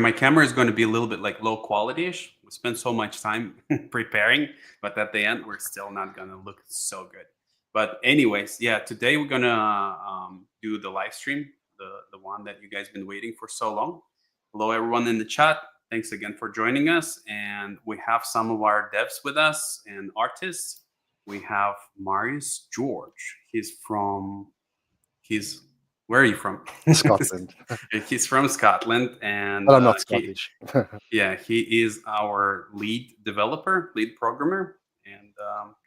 my camera is going to be a little bit like low quality-ish. We spent so much time preparing, but at the end, we're still not going to look so good. But anyways, yeah, today we're gonna do the live stream, the one that you guys been waiting for so long. Hello, everyone in the chat. Thanks again for joining us. And we have some of our devs with us and artists. We have Marius George. He's where are you from? Scotland. He's from Scotland, and But I'm not Scottish. he is our lead developer, lead programmer, and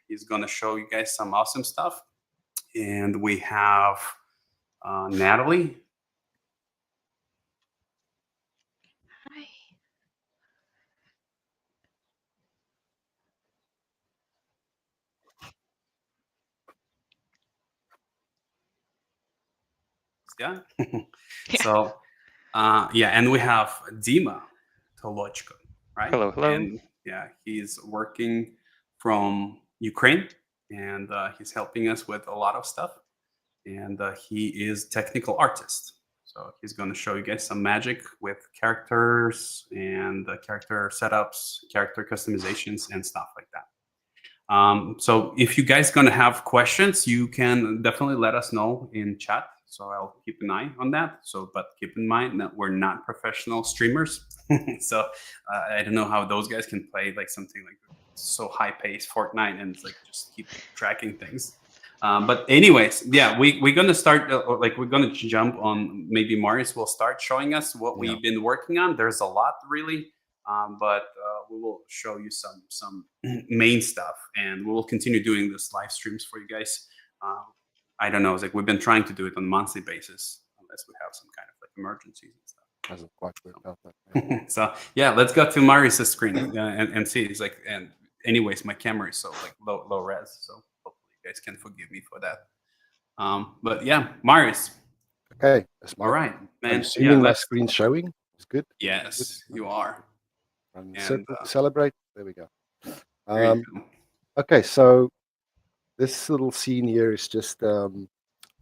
he's gonna show you guys some awesome stuff. And we have Natalie. Hi. Yeah. So yeah, and we have Dima Tolochko, right? Hello, hello. And yeah, he's working from Ukraine, and he's helping us with a lot of stuff. And he is technical artist, so he's going to show you guys some magic with characters and character setups, character customizations, and stuff like that. So if you guys gonna have questions, you can definitely let us know in chat. So I'll keep an eye on that. So, but keep in mind that we're not professional streamers. So I don't know how those guys can play like something like so high paced Fortnite and like just keep tracking things. But anyways, yeah, we're gonna start like we're gonna jump on. Maybe Marius will start showing us what we've been working on. There's a lot really, but we will show you some main stuff, and we will continue doing this live streams for you guys. I don't know, it's like we've been trying to do it on a monthly basis, unless we have some kind of like emergencies and stuff. Hasn't quite worked out that way. So yeah, let's go to Marius' screen and see. It's like, and anyways, my camera is so like low res, so hopefully you guys can forgive me for that. But yeah, Marius. Okay, All right, man. I'm assuming my screen's showing. It's good. Yes, you are. And And, celebrate. There we go. There you go. Okay, so this little scene here is just a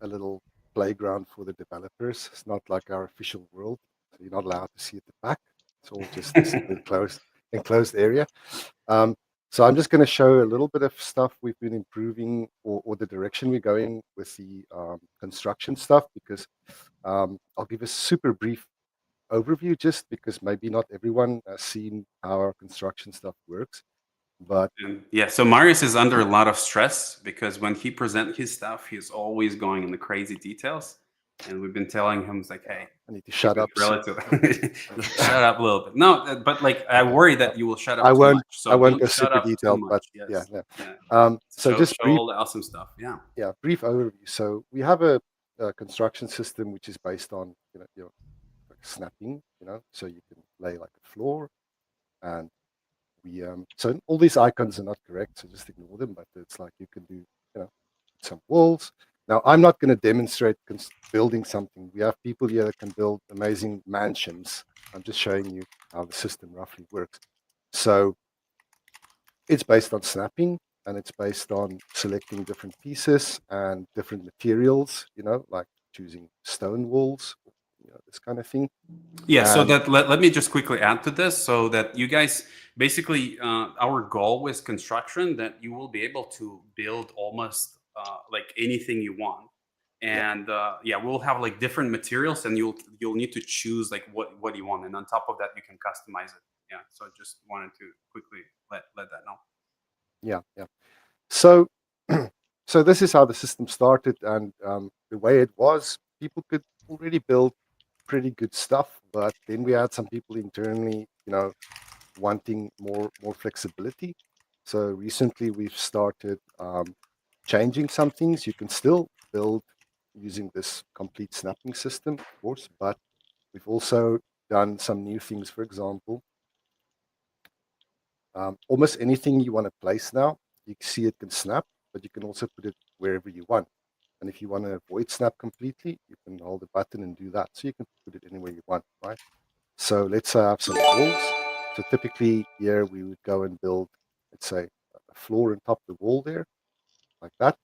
little playground for the developers. It's not like our official world. So you're not allowed to see at the back. It's all just this enclosed area. So I'm just going to show a little bit of stuff we've been improving or the direction we're going with the construction stuff, because I'll give a super brief overview just because maybe not everyone has seen how our construction stuff works. But yeah, so Marius is under a lot of stress because when he presents his stuff, he's always going into crazy details. And we've been telling him, it's like, hey, I need to shut up. Shut up a little bit. No, but like I worry that you will shut up. I won't. Much, so I won't go shut super up detailed, much. but Yes. yeah. So just show brief, all the awesome stuff. Yeah. Yeah, brief overview. So we have a construction system which is based on like snapping. So you can lay like a floor, and we so all these icons are not correct, so just ignore them. But it's like you can do some walls. Now I'm not going to demonstrate building something. We have people here that can build amazing mansions. I'm just showing you how the system roughly works. So it's based on snapping, and it's based on selecting different pieces and different materials, like choosing stone walls, this kind of thing. Yeah, so that let me just quickly add to this so that you guys basically our goal with construction that you will be able to build almost like anything you want. And yeah, we'll have like different materials, and you'll need to choose like what you want, and on top of that you can customize it. Yeah, so I just wanted to quickly let that know. Yeah. So so this is how the system started, and the way it was, people could already build pretty good stuff, but then we had some people internally, wanting more flexibility. So recently we've started changing some things. You can still build using this complete snapping system, of course, but we've also done some new things. For example, almost anything you want to place now, you can see it can snap, but you can also put it wherever you want. And if you want to avoid snap completely, you can hold the button and do that. So you can put it anywhere you want, right? So let's say I have some walls. So typically here we would go and build, let's say, a floor on top of the wall there, like that,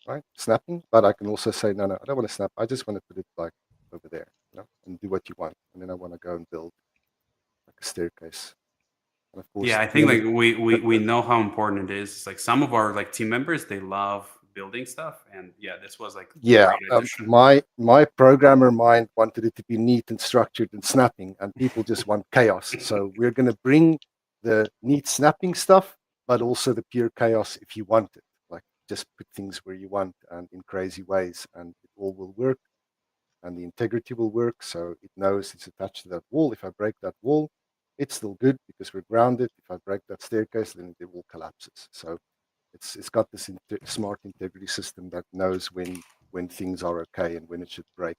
right? Snapping. But I can also say, no, I don't want to snap. I just want to put it like over there, and do what you want. And then I want to go and build a staircase. And of course, Yeah, I think like we know how important it is. It's like some of our like team members, they love building stuff, and yeah, this was like a yeah, great addition. my programmer mind wanted it to be neat and structured and snapping, and people just want chaos. So we're going to bring the neat snapping stuff, but also the pure chaos if you want it. Like just put things where you want and in crazy ways, and it all will work, and the integrity will work. So it knows it's attached to that wall. If I break that wall, it's still good because we're grounded. If I break that staircase, then the wall collapses. So it's got this smart integrity system that knows when things are okay and when it should break.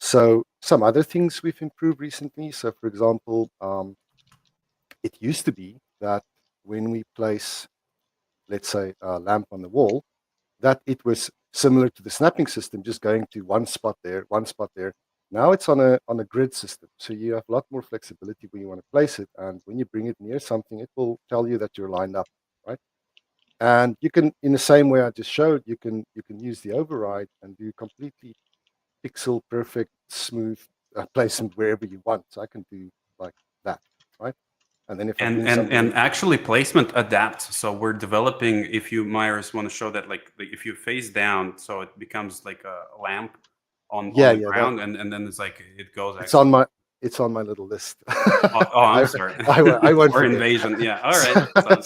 So some other things we've improved recently. So for example, it used to be that when we place, let's say, a lamp on the wall, that it was similar to the snapping system, just going to one spot there, one spot there. Now it's on a grid system, so you have a lot more flexibility when you want to place it, and when you bring it near something, it will tell you that you're lined up, right? And you can, in the same way I just showed, you can use the override and do completely pixel perfect, smooth placement wherever you want. So I can do like that, right? And then if I bring something, And actually placement adapts. So we're developing. If you Myers want to show that, like if you face down, so it becomes like a lamp on the ground, and then it's like it goes. It's on my little list. I'm sorry. I won't or forget. invasion. Yeah. All right.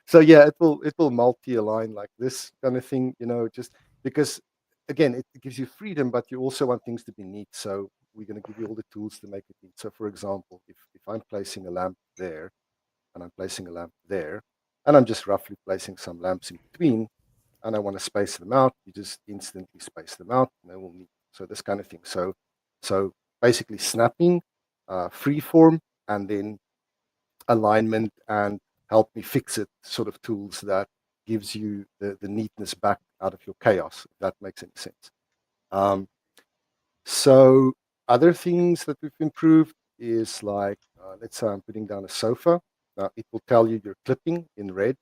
So yeah, it will multi-align like this kind of thing, just because again it gives you freedom, but you also want things to be neat. So we're going to give you all the tools to make it neat. So for example, if I'm placing a lamp there and I'm placing a lamp there, and I'm just roughly placing some lamps in between, and I want to space them out, you just instantly space them out, and they will meet. So this kind of thing. So basically snapping, freeform, and then alignment and help me fix it sort of tools that gives you the neatness back out of your chaos, if that makes any sense. So other things that we've improved is like, let's say I'm putting down a sofa. Now it will tell you you're clipping in red,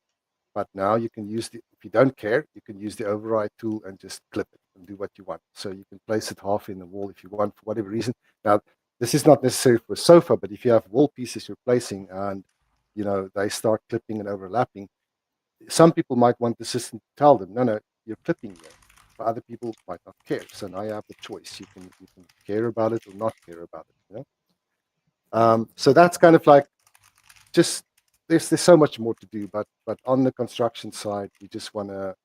but now you can use if you don't care, you can use the override tool and just clip it and do what you want. So you can place it half in the wall if you want, for whatever reason. Now, this is not necessary for a sofa, but if you have wall pieces you're placing and they start clipping and overlapping, some people might want the system to tell them, no, you're clipping here. But other people might not care. So now you have the choice. You can care about it or not care about it. So that's kind of like just there's so much more to do, but on the construction side, we just want to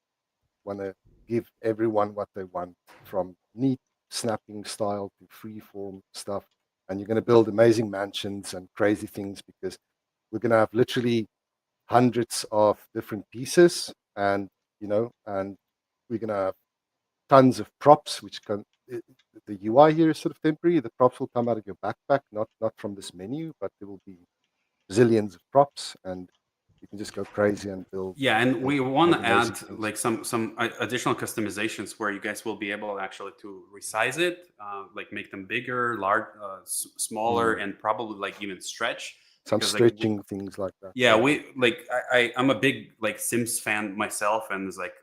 give everyone what they want, from neat snapping style to free form stuff. And you're going to build amazing mansions and crazy things because we're going to have literally hundreds of different pieces, and and we're going to have tons of props, which can the UI here is sort of temporary. The props will come out of your backpack, not from this menu, but there will be zillions of props, and you can just go crazy and build. Yeah, and we want to add things. like some additional customizations where you guys will be able actually to resize it, like make them bigger, large, smaller, and probably like even stretch. Some because, stretching things like that. Yeah, we like I'm a big like Sims fan myself, and it's like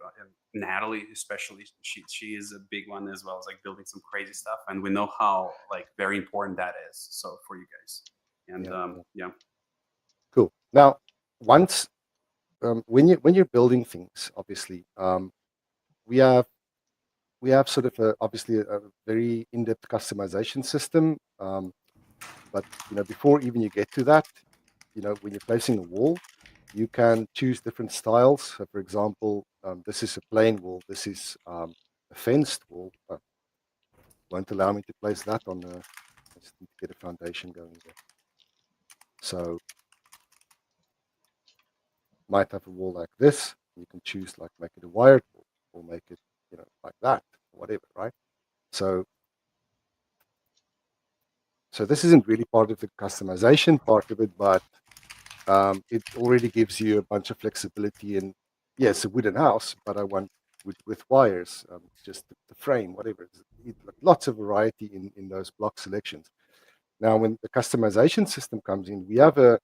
Natalie especially. She is a big one as well as like building some crazy stuff, and we know how like very important that is. So for you guys, and yeah. Cool. Now, once when you're building things, obviously, we have sort of obviously a very in-depth customization system. But before even you get to that, when you're placing a wall, you can choose different styles. So for example, this is a plain wall. This is a fenced wall. Won't allow me to place that on the. I just need to get a foundation going there. So might have a wall like this. You can choose like make it a wired wall or make it like that, whatever, right? So this isn't really part of the customization part of it, but it already gives you a bunch of flexibility. And yes, a wooden house, but I want with wires, just the frame, whatever. Lots of variety in those block selections. Now, when the customization system comes in, we have a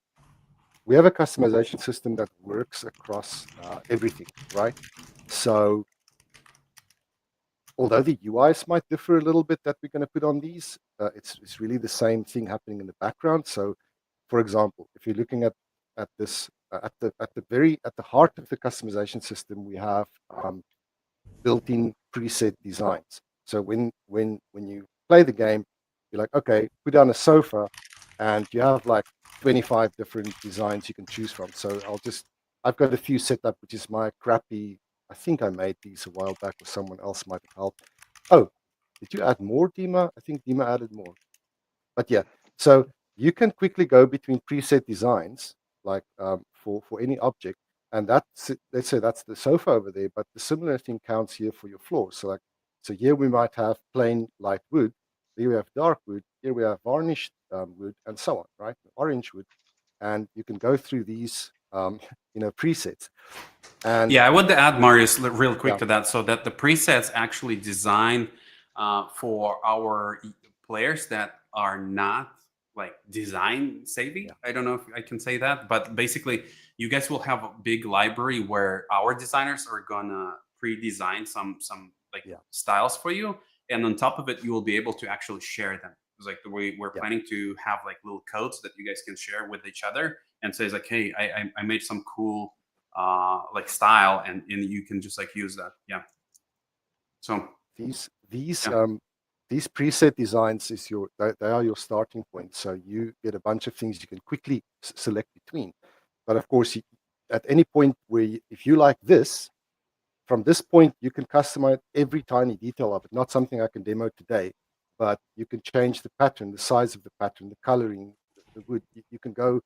customization system that works across everything, right? So although the UIs might differ a little bit that we're going to put on these, it's really the same thing happening in the background. So, for example, if you're looking at this at the heart of the customization system, we have built-in preset designs. So when you play the game, you're like, okay, put down a sofa, and you have like 25 different designs you can choose from. So I've got a few set up, which is my crappy. I think I made these a while back, or someone else might have helped. Oh, did you add more, Dima? I think Dima added more. But yeah, so you can quickly go between preset designs, like for any object, and let's say that's the sofa over there, but the similar thing counts here for your floor. So here we might have plain light wood, here we have dark wood, here we have varnished wood, and so on, right? Orange wood, and you can go through these presets. And Yeah, I want to add, Marius, real quick yeah, to that, so that the presets actually designed for our players that are not like design savvy. yeah, I don't know if I can say that, but basically, you guys will have a big library where our designers are gonna pre-design some like yeah, styles for you, and on top of it, you will be able to actually share them. It's like the way we're yeah. planning to have like little codes that you guys can share with each other, and says like, hey, I made some cool like style, and you can just like use that. Yeah. So these these yeah. um these preset designs they are your starting point. So you get a bunch of things you can quickly select between. But of course, at any point if you like this, from this point you can customize every tiny detail of it. Not something I can demo today, but you can change the pattern, the size of the pattern, the coloring, the wood. You can go.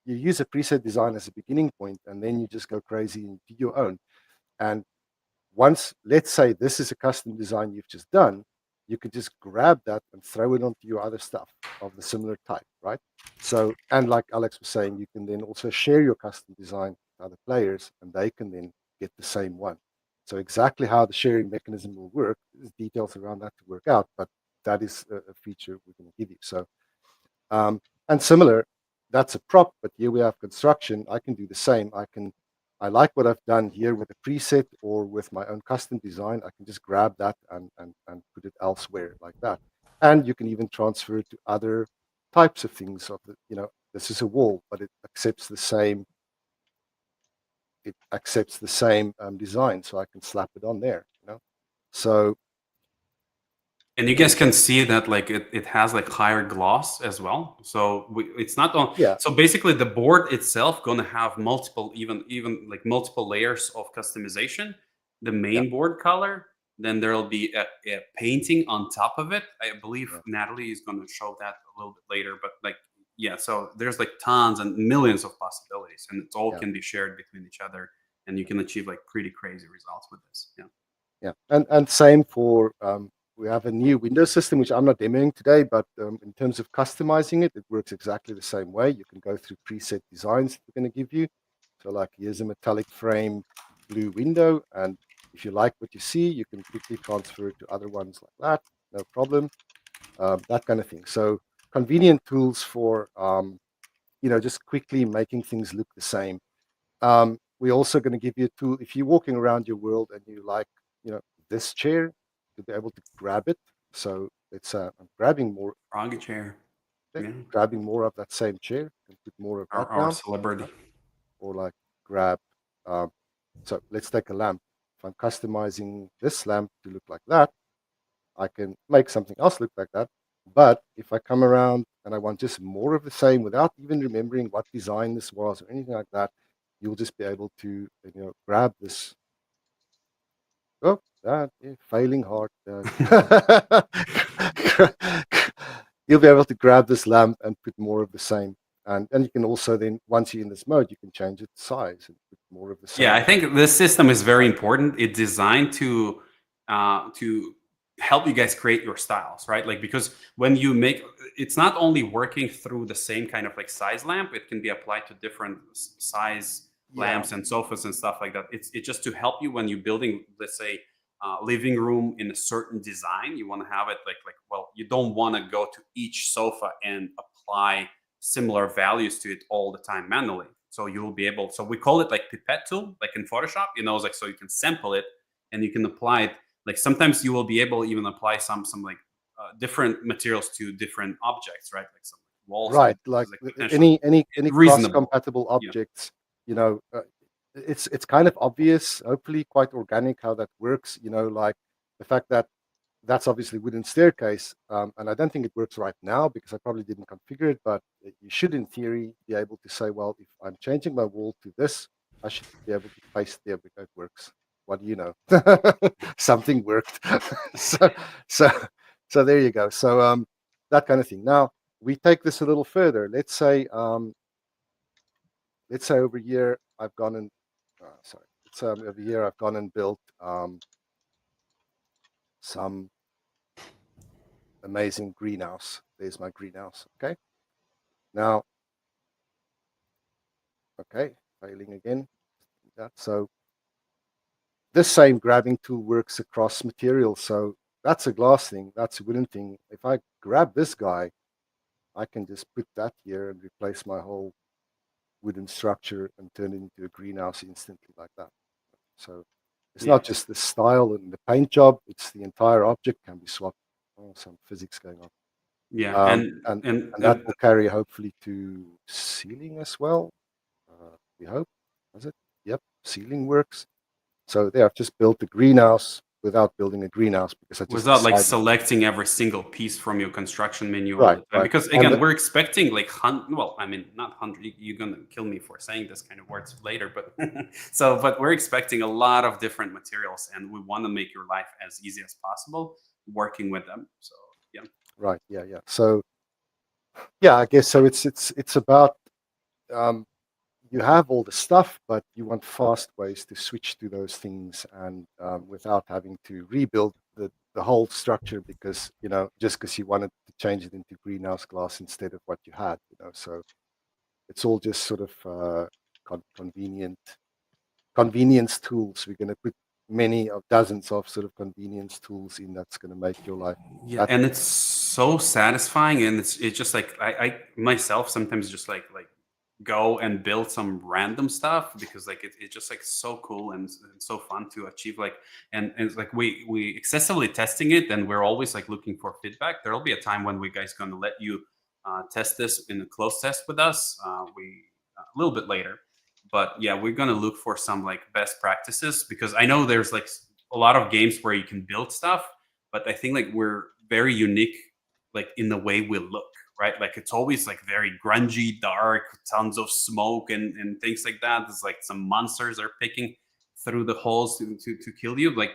You use a preset design as a beginning point, and then you just go crazy and do your own. And once, let's say this is a custom design you've just done, you could just grab that and throw it onto your other stuff of the similar type, right? So, and like Alex was saying, you can then also share your custom design with other players, and they can then get the same one. So exactly how the sharing mechanism will work, there's details around that to work out, but that is a feature we're going to give you. So, and similar, that's a prop, but here we have construction. I can do the same. I like what I've done here with a preset or with my own custom design. I can just grab that and put it elsewhere like that. And you can even transfer it to other types of things. This is a wall, but it accepts the same. It accepts the same design, so I can slap it on there. So And you guys can see that like it has like higher gloss as well. So it's not on. yeah, So basically, the board itself gonna have multiple, even like multiple layers of customization. The yeah, main board color, then there'll be a painting on top of it. I believe yeah, Natalie is gonna show that a little bit later. But like, yeah, so there's like tons and millions of possibilities, and it all yeah. can be shared between each other, and you can achieve like pretty crazy results with this. Yeah. Yeah, and same for we have a new Windows system which I'm not demoing today, but in terms of customizing it, it works exactly the same way. You can go through preset designs that we're going to give you. So like here's a metallic frame blue window, and if you like what you see, you can quickly transfer it to other ones like that, no problem. That kind of thing. So convenient tools for just quickly making things look the same. We're also going to give you a tool if you're walking around your world and you like, this chair, to be able to grab it. So it's I'm grabbing more, Froggy chair. Yeah. grabbing more of that same chair and put more of that Our down, celebrity. right? Or like grab. Um, so let's take a lamp. If I'm customizing this lamp to look like that, I can make something else look like that. But if I come around and I want just more of the same without even remembering what design this was or anything like that, you'll just be able to, grab this. Oh, that is failing hard. You'll be able to grab this lamp and put more of the same. And you can also then, once you're in this mode, you can change its size and put more of the Yeah, I same. think this system is very important. It's designed to help you guys create your styles, right? Like because when you make, it's not only working through the same kind of like size lamp, it can be applied to different size Yeah, lamps and sofas and stuff like that. It's just to help you when you're building, let's say, living room in a certain design. You want to have it like well, you don't want to go to each sofa and apply similar values to it all the time manually. So you will be able. So we call it like pipette tool, like in Photoshop. It's like so you can sample it and you can apply it like sometimes you will be able to even apply some like different materials to different objects, right? Like some walls, Right, which like is like potentially any reasonable. cross-compatible Yeah. objects, it's kind of obvious, hopefully quite organic how that works. Like the fact that that's obviously wooden staircase, and I don't think it works right now because I probably didn't configure it. But you should, in theory, be able to say, well, if I'm changing my wall to this, I should be able to paste there because it works. What do you know? Something worked. so, so, so there you go. So, that kind of thing. Now we take this a little further. Let's say over here I've gone and sorry. Let's say over here I've gone and built some amazing greenhouse. There's my greenhouse. Okay. Now, okay, failing again. So this same grabbing tool works across materials. So that's a glass thing. That's a wooden thing. If I grab this guy, I can just put that here and replace my whole wooden structure and turn it into a greenhouse instantly like that. So it's Yeah. not just the style and the paint job, it's the entire object can be swapped. Oh, some physics going on. Yeah. And that will carry hopefully to ceiling as well. We hope. Does it? Yep, ceiling works. So there, I've just built a greenhouse without building a greenhouse because I just without like decided. selecting every single piece from your construction menu all Right, the time. right. Because And again, we're expecting like well, I mean, not 100. You're gonna kill me for saying this kind of words later, but but we're expecting a lot of different materials, and we want to make your life as easy as possible working with them. So yeah. right, yeah. So yeah, I guess so. It's about you have all the stuff, but you want fast ways to switch to those things and without having to rebuild the whole structure because just because you wanted to change it into greenhouse glass instead of what you had. So it's all just sort of convenience tools. We're going to put many of dozens of sort of convenience tools in that's going to make your life. Yeah, and it's so satisfying, and it's just like I myself sometimes just like go and build some random stuff because like it's just like so cool and so fun to achieve like and it's like we excessively testing it, and we're always like looking for feedback. There'll be a time when we guys gonna let you test this in a closed test with us. We a little bit later, but yeah, we're gonna look for some like best practices because I know there's like a lot of games where you can build stuff, but I think like we're very unique like in the way we look, right? Like it's always like very grungy, dark, tons of smoke and things like that. There's like some monsters are picking through the holes to kill you. Like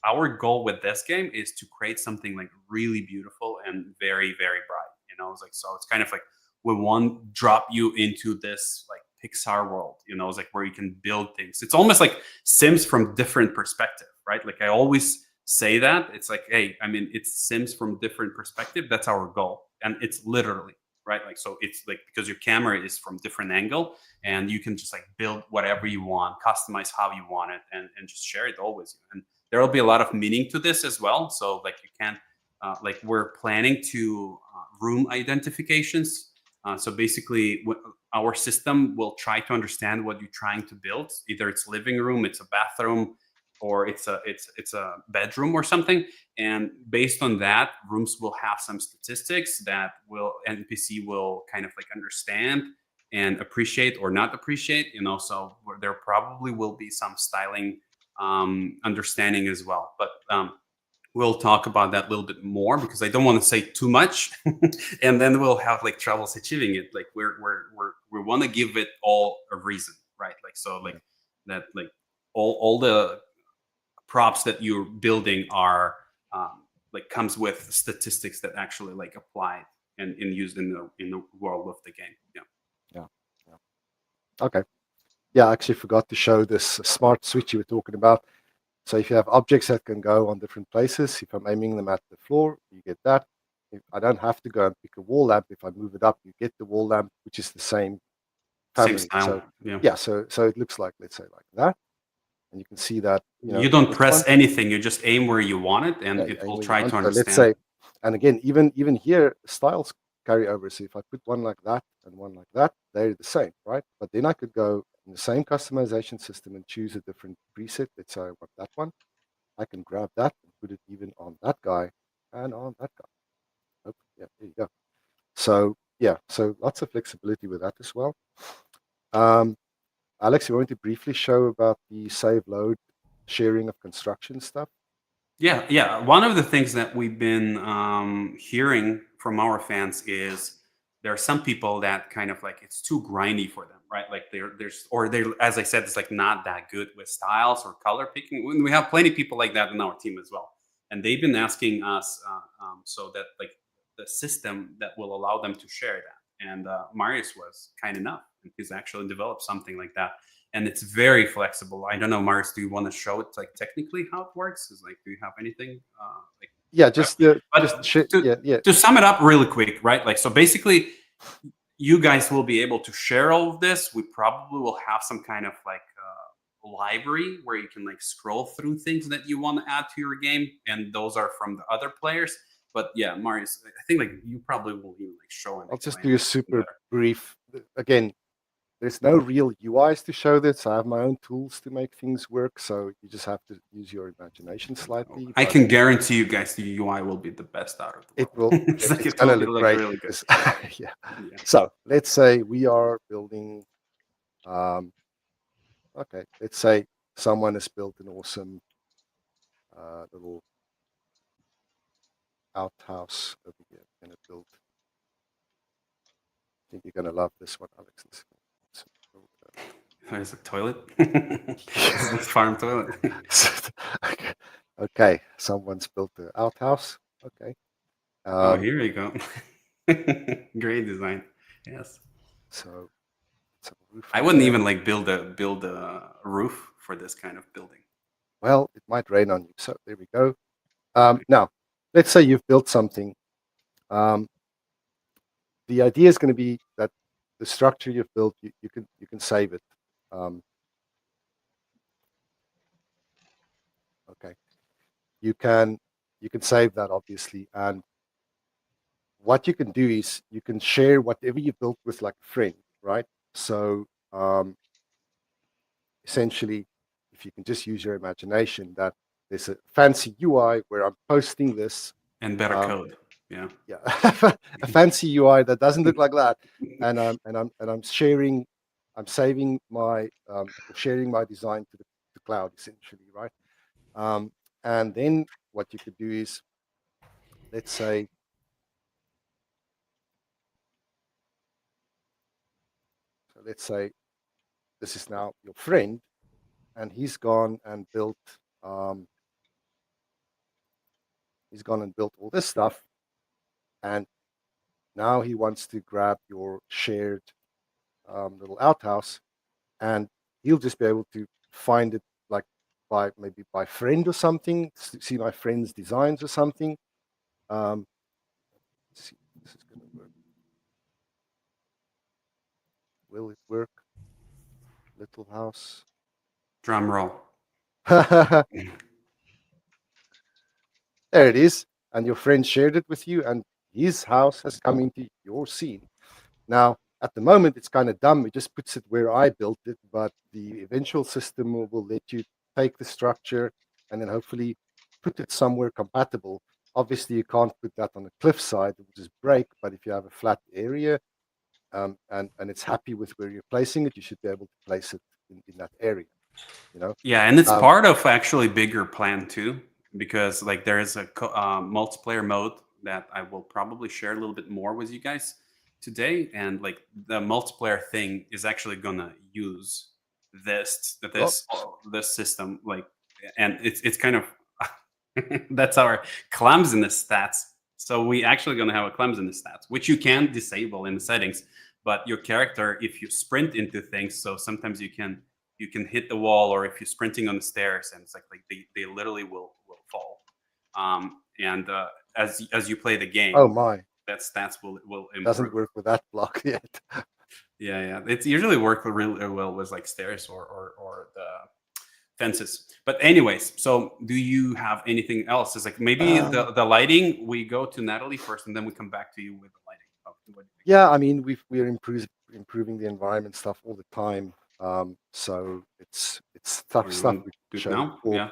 our goal with this game is to create something like really beautiful and very, very bright. It's like so it's kind of like we want drop you into this like Pixar world, it's like where you can build things. It's almost like Sims from different perspective, right? Like I always say that it's like, hey, I mean, it's Sims from different perspective. That's our goal, and it's literally right. Like so, it's like because your camera is from different angle, and you can just like build whatever you want, customize how you want it, and just share it always. And there will be a lot of meaning to this as well. So like you can, like we're planning to room identifications. So basically, our system will try to understand what you're trying to build. Either it's living room, it's a bathroom, or it's a bedroom or something, and based on that rooms will have some statistics that will npc will kind of like understand and appreciate or not appreciate, so there probably will be some styling understanding as well, but we'll talk about that a little bit more because I don't want to say too much and then we'll have like troubles achieving it. Like we want to give it all a reason, right? Like so like that like all the props that you're building are like comes with statistics that actually like apply and used in the world of the game. Yeah. Okay. Yeah, I actually forgot to show this smart switch you were talking about. So if you have objects that can go on different places, if I'm aiming them at the floor, you get that. If I don't have to go and pick a wall lamp. If I move it up, you get the wall lamp, which is the same family. Same style. So yeah, so it looks like, let's say, like that. And you can see that, you don't this press one, anything, you just aim where you want it and yeah, it aim will where you try want. to So understand. let's say, and again, even here, styles carry over. So if I put one like that and one like that, they're the same, right? But then I could go in the same customization system and choose a different preset. Let's say I want that one. I can grab that and put it even on that guy and on that guy. Oh, yeah, there you go. So yeah, so lots of flexibility with that as well. Alex, you want to briefly show about the save load sharing of construction stuff? Yeah. One of the things that we've been hearing from our fans is there are some people that kind of like it's too grindy for them, right? Like they're, as I said, it's like not that good with styles or color picking. We have plenty of people like that in our team as well, and they've been asking us so that like the system that will allow them to share that. And Marius was kind enough, and he's actually developed something like that, and it's very flexible. I don't know, Marius, do you want to show it like technically how it works? Is like, do you have anything like? Yeah, just But to sum it up really quick, right? Like, so basically, you guys will be able to share all of this. We probably will have some kind of like library where you can like scroll through things that you want to add to your game, and those are from the other players. But yeah, Marius, I think like you probably will even like show and I'll just explain do a it super better. brief. Again, there's no real UIs to show this. I have my own tools to make things work, so you just have to use your imagination slightly. I but can guarantee you guys the UI will be the best out of the it world. will. It's like It's it will gonna be look like great. really good. Yeah. Yeah. So let's say we are building. Okay, let's say someone has built an awesome little outhouse over here. Gonna build. I think you're gonna love this one, Alex. There's a toilet. This is the farm toilet. Okay. Okay, someone's built the outhouse. Okay. Oh, here you go. Great design. Yes. So it's a roof I wouldn't there. even like build a roof for this kind of building. Well, it might rain on you. So there we go. Now, let's say you've built something. The idea is going to be that the structure you've built, you can save it. Okay, you can save that obviously, and what you can do is you can share whatever you built with like a friend, right? So essentially, if you can just use your imagination, that there's a fancy UI where I'm posting this And better code. Yeah. yeah, a fancy UI that doesn't look like that, and I'm sharing, I'm saving my sharing my design to the cloud essentially, right? And then what you could do is, let's say, this is now your friend, and he's gone and built all this stuff, and now he wants to grab your shared little outhouse, and he'll just be able to find it like maybe by friend or something, see my friend's designs or something. Let's see if this is going to work. Will it work? Little house. Drum roll. There it is. And your friend shared it with you, and his house has come into your scene. Now, at the moment, it's kind of dumb. It just puts it where I built it, but the eventual system will let you take the structure and then hopefully put it somewhere compatible. Obviously, you can't put that on a cliffside, which is break, but if you have a flat area and it's happy with where you're placing it, you should be able to place it in that area, you know? Yeah, and it's part of actually bigger plan too, because like there is a multiplayer mode that I will probably share a little bit more with you guys today, and like the multiplayer thing is actually gonna use this system, like, and it's kind of that's our clumsiness stats. So we actually gonna have a clumsiness stats, which you can disable in the settings, but your character, if you sprint into things, so sometimes you can hit the wall, or if you're sprinting on the stairs, and it's like they literally will fall. And as you play the game, Oh my, that stats will improve. doesn't work with that block yet. Yeah. It's usually work really well with like stairs or the fences. But anyways, so do you have anything else? It's like maybe the lighting. We go to Natalie first, and then we come back to you with the lighting. Oh, what do you think? Yeah, I mean, we're improving the environment stuff all the time. So it's tough You stuff. want We to do it showed now? before. Yeah.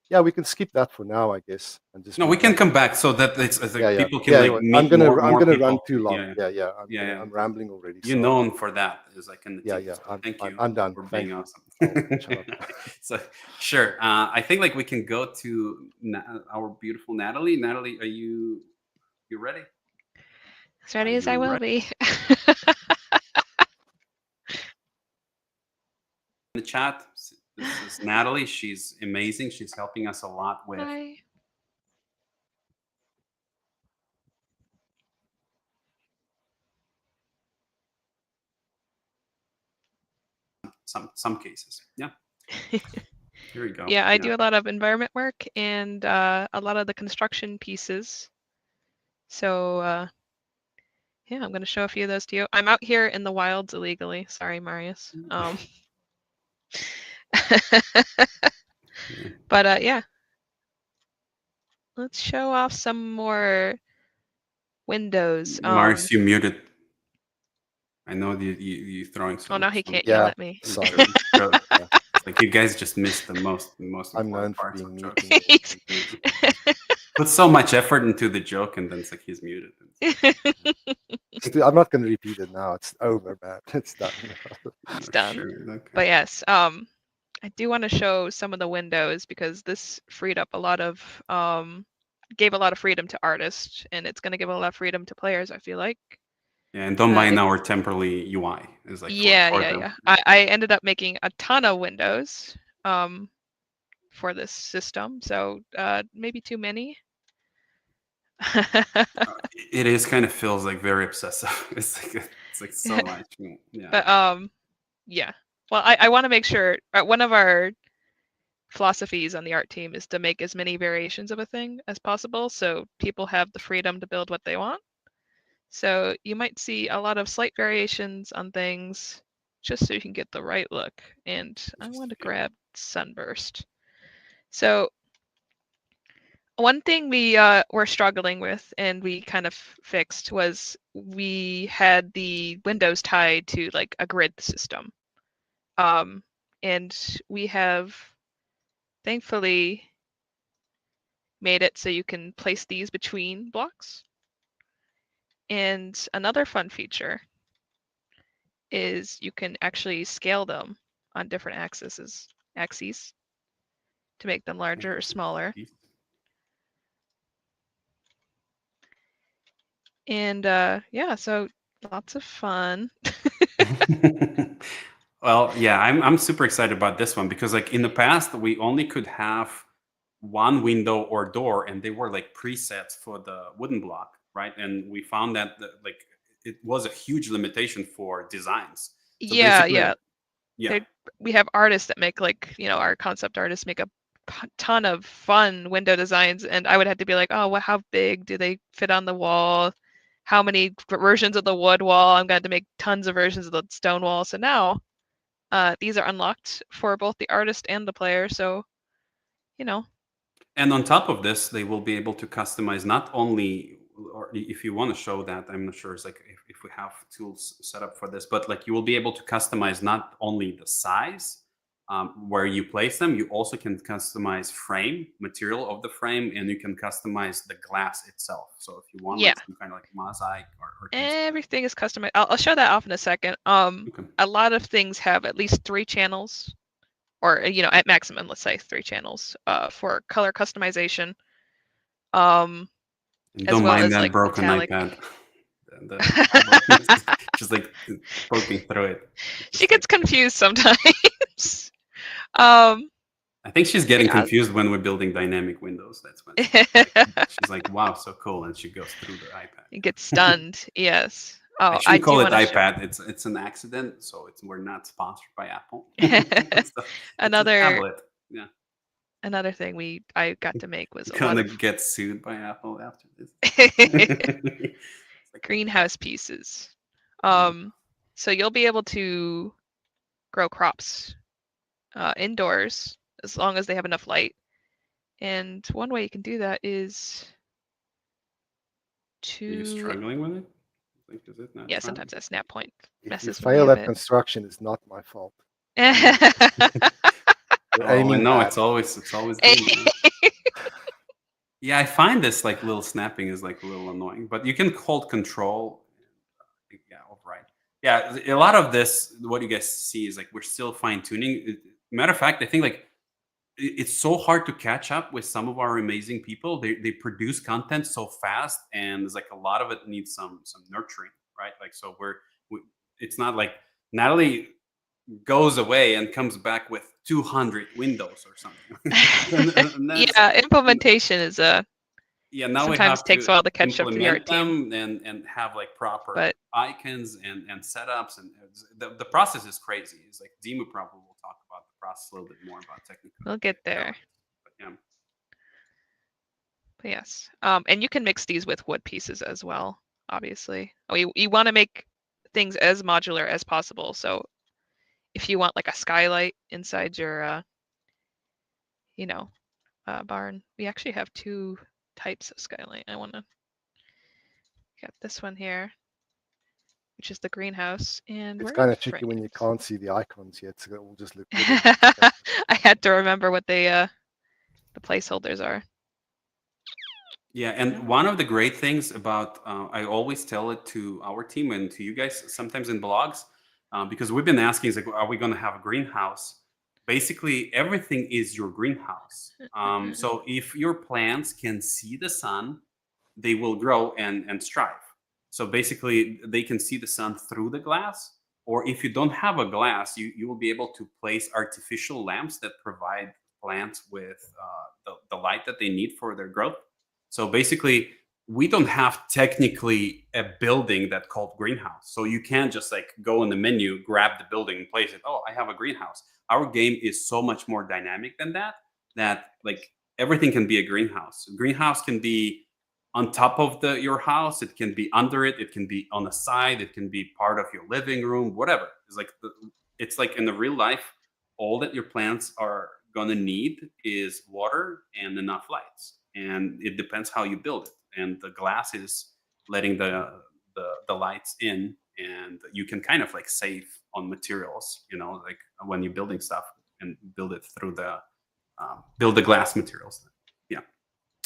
yeah, we can skip that for now, I guess, and just No, move we can on. come back so that it's like Yeah, yeah, people can yeah. like Anyway, meet I'm gonna more run people. too long. Yeah, Yeah, yeah. yeah. I'm rambling already. You're So known for that, is like in the yeah, team. yeah. So thank you I'm done. for Thank being you. awesome. I'll shut up. So sure, I think like we can go to our beautiful Natalie. Natalie, are you ready? As ready Are as I you will ready? be. In the chat, this is Natalie. She's amazing. She's helping us a lot with Hi. some cases. Yeah. Here we go. Yeah, I do a lot of environment work and a lot of the construction pieces. So yeah, I'm going to show a few of those to you. I'm out here in the wilds illegally. Sorry, Marius. But yeah, let's show off some more windows. Mars, you muted. I know you throwing some. Oh, now he can't Yeah, yell at me. sorry. It's like you guys just missed the most I'm known important for parts of being jokes. muted. Put so much effort into the joke, and then it's like he's muted. I'm not going to repeat it now. It's over, man. It's done. It's done. Sure, okay. But yes, I do want to show some of the windows because this freed up a lot of, gave a lot of freedom to artists, and it's going to give a lot of freedom to players, I feel like. Yeah, and don't mind our temporally UI. Is like Yeah. I ended up making a ton of windows for this system, so maybe too many. It is kind of feels like very obsessive. It's like so much. Yeah. But yeah. Well, I want to make sure one of our philosophies on the art team is to make as many variations of a thing as possible, so people have the freedom to build what they want. So you might see a lot of slight variations on things just so you can get the right look. And I want to grab Sunburst. So one thing we were struggling with and we kind of fixed was we had the windows tied to like a grid system. And we have thankfully made it so you can place these between blocks. And another fun feature is you can actually scale them on different axes to make them larger or smaller. And yeah, so lots of fun. Well, yeah, I'm super excited about this one because like in the past we only could have one window or door, and they were like presets for the wooden block, right? And we found that like it was a huge limitation for designs. So yeah. Yeah. We have artists that make like, our concept artists make a ton of fun window designs, and I would have to be like, oh, well, how big do they fit on the wall? How many versions of the wood wall? I'm going to make tons of versions of the stone wall. So now these are unlocked for both the artist and the player. So, And on top of this, they will be able to customize not only, or if you want to show that, I'm not sure, it's like if we have tools set up for this, but like you will be able to customize not only the size where you place them, you also can customize frame, material of the frame, and you can customize the glass itself. So if you want like some kind of like mosaic or everything is customized. I'll show that off in a second. A lot of things have at least 3 channels, or at maximum, let's say 3 channels for color customization. And don't mind that like broken metallic iPad. Just like poking through it. She gets confused sometimes. I think she's getting confused when we're building dynamic windows. That's when she's like, "Wow, so cool!" And she goes through the iPad. It gets stunned. Yes. Oh, I shouldn't call it iPad. It's an accident. So we're not sponsored by Apple. Another yeah. Another thing I got to make was gonna get sued by Apple after this. Greenhouse pieces. So you'll be able to grow crops indoors as long as they have enough light. And one way you can do that is to. Are you struggling with it? Like, is it not sometimes that snap point messes if you fail at construction, it's not my fault. I know it's always Yeah, I find this like little snapping is like a little annoying, but you can hold control. Yeah, override. Yeah, a lot of this, what you guys see is like we're still fine tuning. Matter of fact, I think like it's so hard to catch up with some of our amazing people. They produce content so fast, and there's like a lot of it needs some nurturing, right? Like so we, it's not like Natalie goes away and comes back with 200 windows or something. And that's Yeah, implementation is yeah, now we sometimes have takes to a while to catch up for the implement art team. them and have like proper But icons and setups, and the process is crazy. It's like Dima probably will talk about the process a little bit more about technical we'll get there. but yeah. But yes. And you can mix these with wood pieces as well, obviously. You want to make things as modular as possible. So if you want like a skylight inside your you know, barn, we actually have two types of skylight. I want to get this one here, which is the greenhouse. And It's where are kind the of tricky when you frames? can't see the icons yet, so it will just look good. I had to remember what the placeholders are. Yeah, and one of the great things about I always tell it to our team and to you guys sometimes in blogs, because we've been asking, is like, are we going to have a greenhouse? Basically, everything is your greenhouse. So if your plants can see the sun, they will grow and strive. So basically, they can see the sun through the glass. Or if you don't have a glass, you will be able to place artificial lamps that provide plants with the light that they need for their growth. So basically, we don't have technically a building that called greenhouse. So you can't just like go in the menu, grab the building, and place it. Oh, I have a greenhouse. Our game is so much more dynamic than that. That like everything can be a greenhouse. A greenhouse can be on top of your house. It can be under it. It can be on the side. It can be part of your living room. Whatever. It's like in the real life, all that your plants are gonna need is water and enough lights, and it depends how you build it. And the glass is letting the lights in, and you can kind of like save on materials. You know, like when you're building stuff and build it through the build the glass materials. Yeah.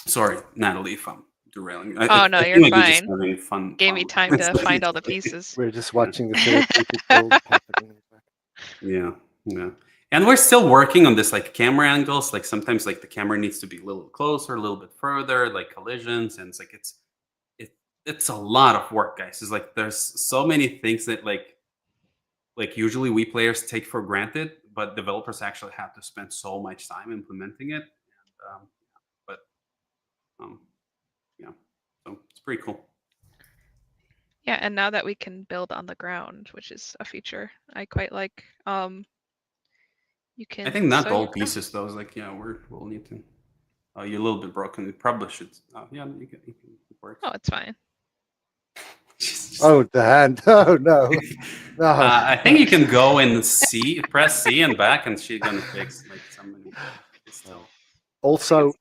Sorry, Natalie, if I'm derailing. Oh no, I you're feel like we're just fine. having fun. Gave me time to find all the pieces. We're just watching the therapeutic build happening in the back. Yeah, yeah. And we're still working on this like camera angles. Like sometimes like the camera needs to be a little closer, a little bit further, like collisions. And it's like it's a lot of work, guys. It's like there's so many things that like usually we players take for granted, but developers actually have to spend so much time implementing it. And, but um, yeah, so it's pretty cool. Yeah, and now that we can build on the ground, which is a feature I quite like, you can I think not sow your all ground. pieces though. It's like yeah, we'll need to. You're a little bit broken. You probably should. Yeah, you can it works. Oh, it's fine. Oh, the hand. Oh, no. No. I think you can go and press C and back, and she's gonna fix like somebody. Still. Also,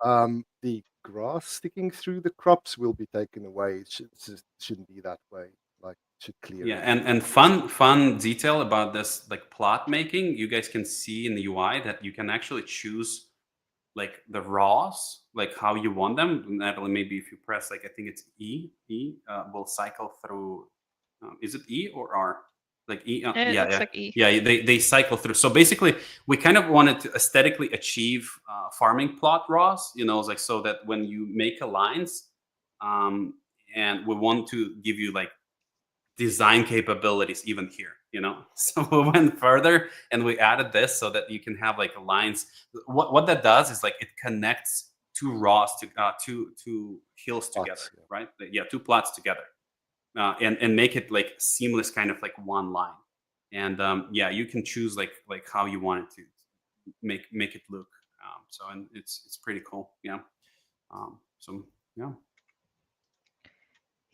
the grass sticking through the crops will be taken away. It shouldn't be that way. Like, it should clear Yeah, it. and fun detail about this like plot making. You guys can see in the UI that you can actually choose like the raws, like how you want them. Natalie, maybe if you press like I think it's E will cycle through. Is it E or R? Like E. It Yeah, looks yeah, like E. yeah. They cycle through. So basically, we kind of wanted to aesthetically achieve farming plot raws. You know, like so that when you make a lines, and we want to give you like design capabilities even here, you know. So we went further and we added this so that you can have like lines. What that does is like it connects two raws to two hills together, Plots, yeah. right? Yeah, two plots together, and make it like seamless, kind of like one line. And yeah, you can choose like how you want it to make it look. So and it's pretty cool. Yeah. So yeah.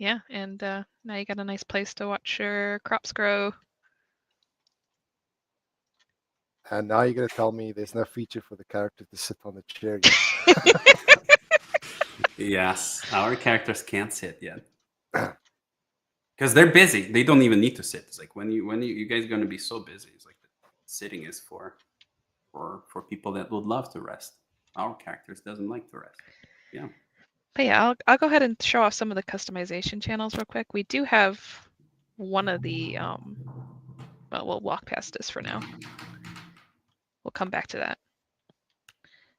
Yeah, and now you got a nice place to watch your crops grow. And now you're going to tell me there's no feature for the character to sit on the chair yet. Yes, our characters can't sit yet because they're busy. They don't even need to sit. It's like when you guys are going to be so busy. It's like sitting is for people that would love to rest. Our characters doesn't like to rest. Yeah. But yeah, I'll go ahead and show off some of the customization channels real quick. We do have one of the well, we'll walk past this for now. We'll come back to that.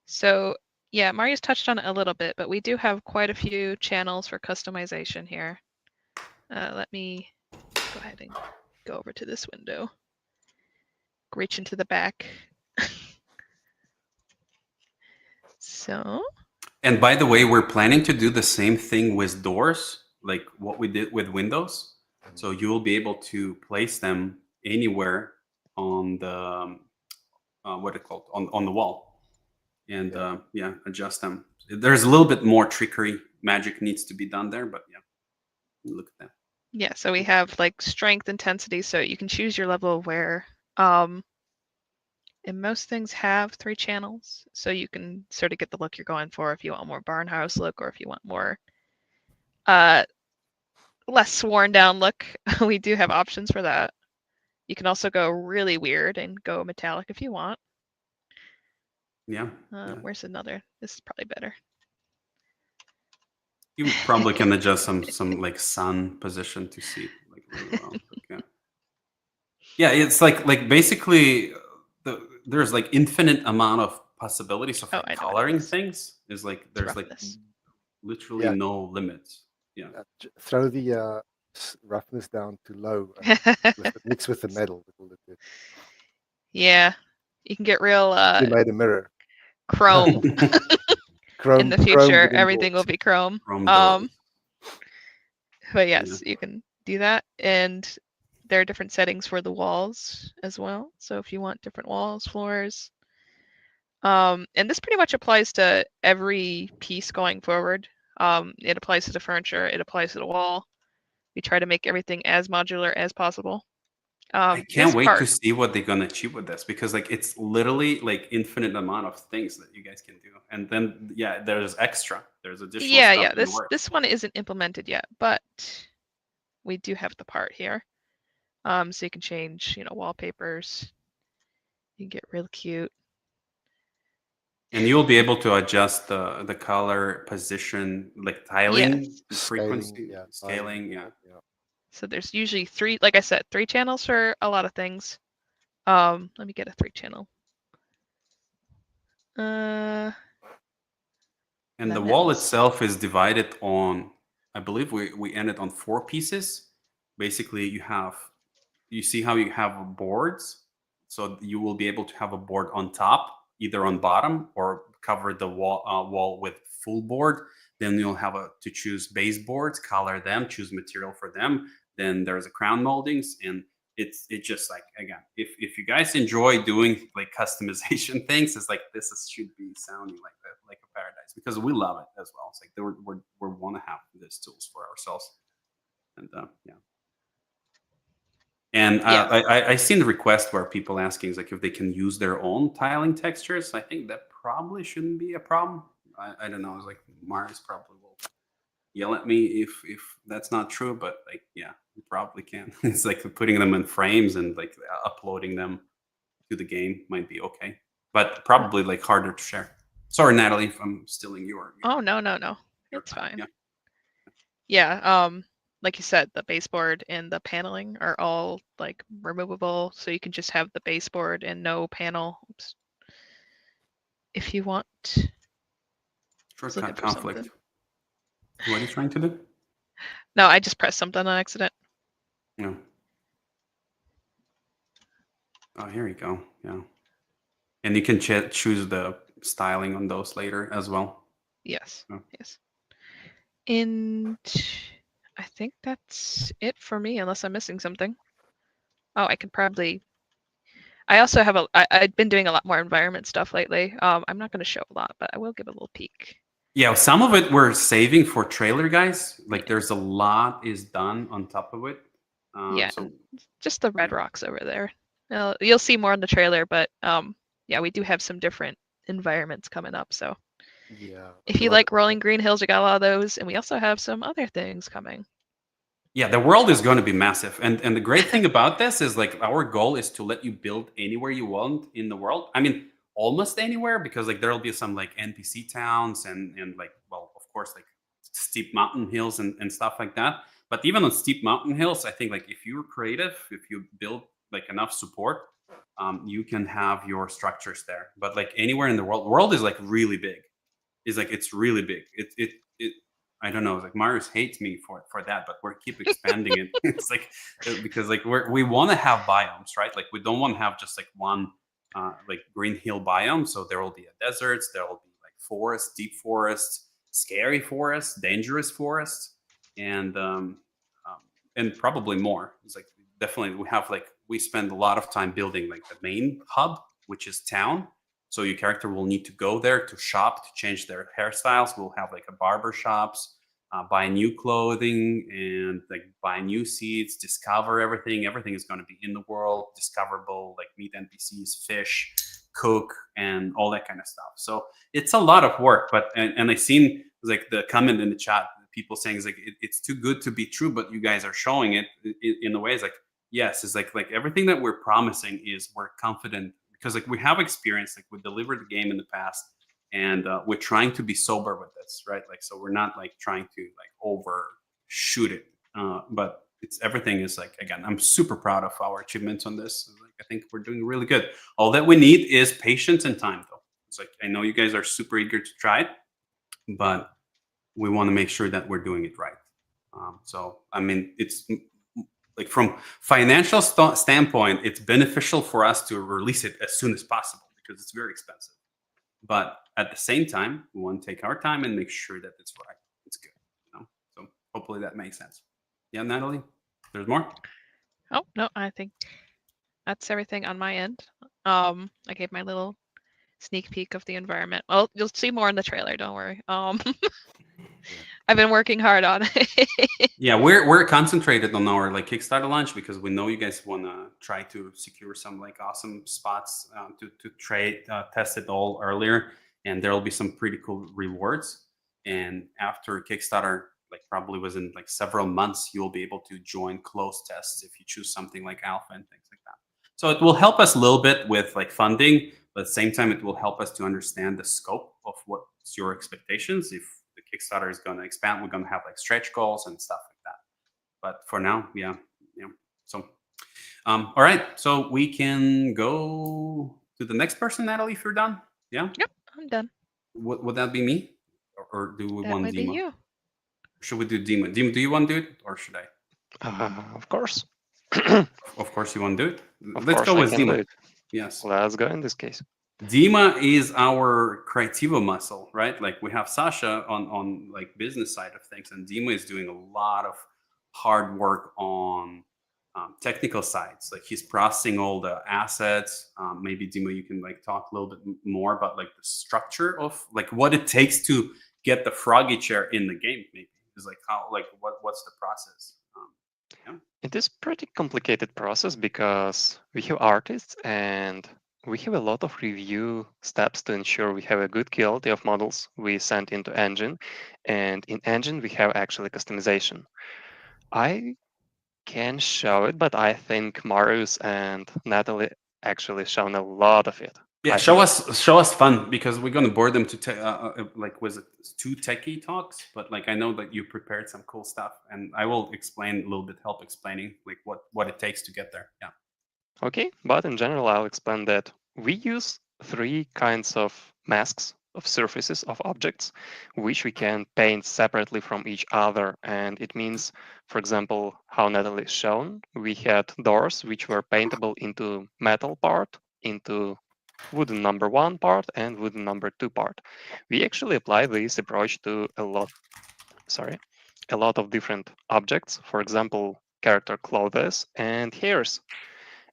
So yeah, Marius touched on it a little bit, but we do have quite a few channels for customization here. Let me go ahead and go over to this window. Reach into the back. So, And by the way, we're planning to do the same thing with doors, like what we did with windows. So you will be able to place them anywhere on the what it called on the wall, and yeah, adjust them. There's a little bit more trickery magic needs to be done there, but yeah, look at that. yeah, so we have like strength, intensity, so you can choose your level of wear. And most things have 3 channels, so you can sort of get the look you're going for if you want more barnhouse look or if you want more less sworn down look. We do have options for that. You can also go really weird and go metallic if you want. Yeah. Where's another? This is probably better. You probably can adjust some like sun position to see it like really well. Okay. Yeah, it's like basically there's like infinite amount of possibilities of like, coloring things. Is like there's like literally no limits. Yeah. Throw the roughness down to low and mix with the metal. Yeah, you can get real. You made a mirror. Chrome. Chrome. In the future, everything will be chrome. But yes, you can do that, and there are different settings for the walls as well. So if you want different walls, floors, and this pretty much applies to every piece going forward. It applies to the furniture. It applies to the wall. We try to make everything as modular as possible. I can't wait to see what they're gonna achieve with this, because like it's literally like infinite amount of things that you guys can do, and then yeah, there's extra, there's additional. Yeah. This one isn't implemented yet, but we do have the part here. So you can change, wallpapers. You can get real cute. And you'll be able to adjust the color, position, like tiling, frequency, scaling. Yeah. So there's usually 3, like I said, 3 channels for a lot of things. Let me get a 3 channel. And the wall itself is divided on, I believe we ended on 4 pieces. Basically, you see how you have boards. So you will be able to have a board on top, either on bottom, or cover the wall with full board. Then you'll have to choose baseboards, color them, choose material for them. Then there's a crown moldings, and it's just like, again, if you guys enjoy doing like customization things, it's like this should be sounding like that, like a paradise, because we love it as well. It's like we want to have these tools for ourselves, and yeah. And I seen the request where people asking like if they can use their own tiling textures. I think that probably shouldn't be a problem. I don't know. It's like Marius probably will yell at me if that's not true, but like yeah, you probably can. It's like putting them in frames and like uploading them to the game might be okay, but probably like harder to share. Sorry, Natalie, if I'm stealing your oh no, it's fine. Yeah. Like you said, the baseboard and the paneling are all like removable, so you can just have the baseboard and no panel. Oops. If you want. Shortcut conflict. What are you trying to do? No, I just pressed something on accident. No. Oh, here you go. Yeah. And you can choose the styling on those later as well. Yes. Oh. Yes. And I think that's it for me, unless I'm missing something. Oh, I could probably. I also have I've been doing a lot more environment stuff lately. I'm not going to show a lot, but I will give a little peek. Yeah, some of it we're saving for trailer, guys. Like there's a lot is done on top of it. Yeah, so, just the red rocks over there. You'll see more in the trailer, but yeah, we do have some different environments coming up. So yeah, if you like Rolling Green Hills, we got a lot of those, and we also have some other things coming. Yeah, the world is going to be massive, and the great thing about this is like our goal is to let you build anywhere you want in the world. I mean, almost anywhere, because like there'll be some like NPC towns and like, well, of course, like steep mountain hills and stuff like that. But even on steep mountain hills, I think like if you're creative, if you build like enough support, you can have your structures there. But like anywhere in the world is like really big. Is like it's really big. It I don't know. Like Marius hates me for that, but we're keep expanding it. It's like because like we want to have biomes, right? Like we don't want to have just like one like green hill biome. So there will be a deserts, there will be like forests, deep forests, scary forests, dangerous forests, and and probably more. It's like definitely we spend a lot of time building like the main hub, which is town. So your character will need to go there to shop to change their hairstyles. We'll have like a barber shops, buy new clothing, and like buy new seeds, discover everything. Everything is going to be in the world, discoverable, like meet NPCs, fish, cook, and all that kind of stuff. So it's a lot of work. But and I seen like the comment in the chat, people saying it's like it's too good to be true, but you guys are showing it in a way. It's like yes, it's like everything that we're promising is we're confident because like we have experience, like we delivered the game in the past, and we're trying to be sober with this, right? Like so we're not like trying to like overshoot it, but it's everything is like again, I'm super proud of our achievements on this. Like I think we're doing really good. All that we need is patience and time, though. It's like I know you guys are super eager to try it, but we want to make sure that we're doing it right. So I mean, it's like from financial standpoint, it's beneficial for us to release it as soon as possible because it's very expensive. But at the same time, we want to take our time and make sure that it's right. It's good. You know? So hopefully that makes sense. Yeah, Natalie, there's more. Oh no, I think that's everything on my end. I gave my little sneak peek of the environment. Well, you'll see more in the trailer. Don't worry. I've been working hard on it. Yeah, we're concentrated on our like Kickstarter launch because we know you guys want to try to secure some like awesome spots to trade test it all earlier, and there will be some pretty cool rewards. And after Kickstarter, like probably within like several months, you'll be able to join closed tests if you choose something like alpha and things like that. So it will help us a little bit with like funding, but at the same time, it will help us to understand the scope of what's your expectations. If the Kickstarter is going to expand, we're going to have like stretch goals and stuff like that. But for now, yeah. So, all right. So we can go to the next person, Natalie, if you're done. Yeah. Yep, I'm done. Would that be me, or do we That want would be Dima? you. Should we do Dima? Dima, do you want to do it, or should I? Of course. Of course, you want to do it. Of Let's course go I with can do Dima. it. Yes. Let's go in this case. Dima is our creative muscle, right? Like we have Sasha on like business side of things, and Dima is doing a lot of hard work on technical sides. Like he's processing all the assets. Maybe Dima, you can like talk a little bit more about like the structure of like what it takes to get the Froggy chair in the game. Maybe is like how like what's the process? It is pretty complicated process because we have artists and we have a lot of review steps to ensure we have a good quality of models we send into engine, and in engine we have actually customization. I can show it, but I think Marius and Natalie actually shown a lot of it. Yeah, I show think us fun because we're gonna bore them to like was it 2 techie talks, but like I know that you prepared some cool stuff, and I will explain a little bit, help explaining like what it takes to get there. Yeah. Okay, but in general, I'll explain that we use 3 kinds of masks of surfaces of objects, which we can paint separately from each other. And it means, for example, how Natalie is shown, we had doors which were paintable into metal part, into wooden number 1 part, and wooden number 2 part. We actually apply this approach to a lot of different objects, for example, character clothes and hairs.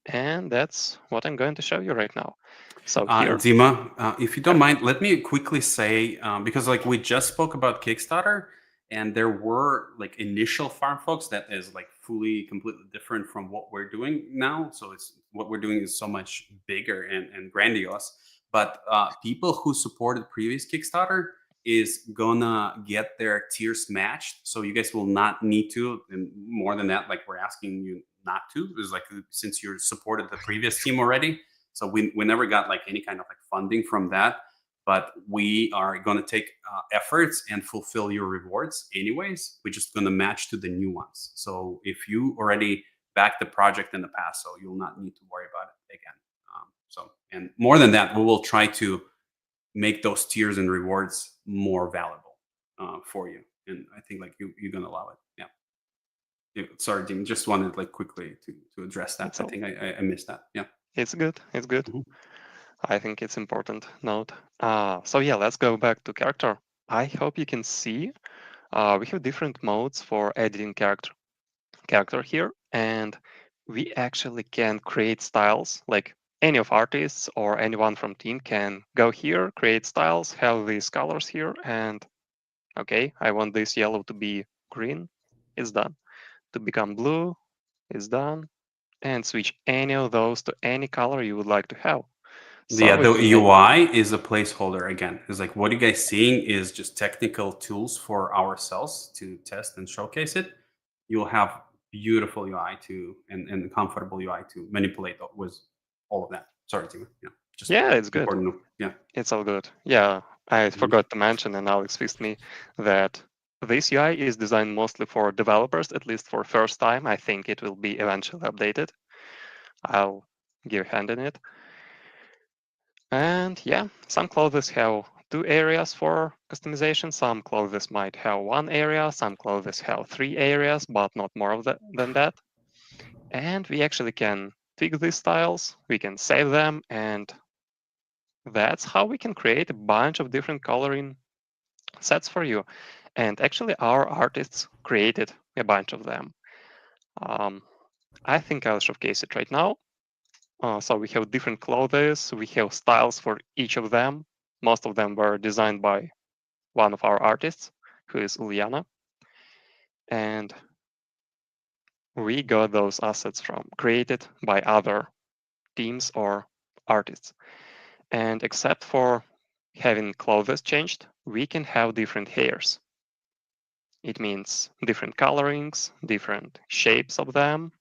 And that's what I'm going to show you right now. So here, Dima, if you don't mind, let me quickly say because like we just spoke about Kickstarter, and there were like initial farm folks that is like fully completely different from what we're doing now. So it's what we're doing is so much bigger and grandiose. But people who supported previous Kickstarter is gonna get their tiers matched, so you guys will not need to. And more than that, like we're asking you not to. Is like since you supported the previous team already, so we never got like any kind of like funding from that. but we are going to take efforts and fulfill your rewards anyways. We're just going to match to the new ones. So if you already backed the project in the past, so you'll not need to worry about it again. And more than that, we will try to make those tiers and rewards more valuable for you. And I think like you're gonna love it. Yeah. Sorry, Dean. Just wanted like quickly to address that. It's I all- think I missed that. Yeah. It's good. It's good. Mhm. I think it's important note. So yeah, let's go back to character. I hope you can see we have different modes for editing character here, and we actually can create styles. Like any of artists or anyone from team can go here, create styles, have these colors here, and okay, I want this yellow to be green. It's done. To become blue, it's done, and switch any of those to any color you would like to have. Yeah, So the if we make UI is a placeholder again. It's like what you guys seeing is just technical tools for ourselves to test and showcase it. You'll have beautiful UI and comfortable UI to manipulate with all of that. Sorry, Timo. Yeah, just yeah, it's good. important. Yeah. It's all good. Yeah, I Mhm. forgot to mention, and Alex fixed me, that this UI is designed mostly for developers, at least for first time. I think it will be eventually updated. I'll give a hand in it. And yeah, some clothes have 2 areas for customization. Some clothes might have 1 area. Some clothes have 3 areas, but not more of than that. And we actually can tweak these styles. We can save them, and that's how we can create a bunch of different coloring sets for you. And actually, our artists created a bunch of them. I think I'll showcase it right now. So we have different clothes. We have styles for each of them. Most of them were designed by one of our artists, who is Uliana. And we got those assets from created by other teams or artists. And except for having clothes changed, we can have different hairs. It means different colorings, different shapes of them.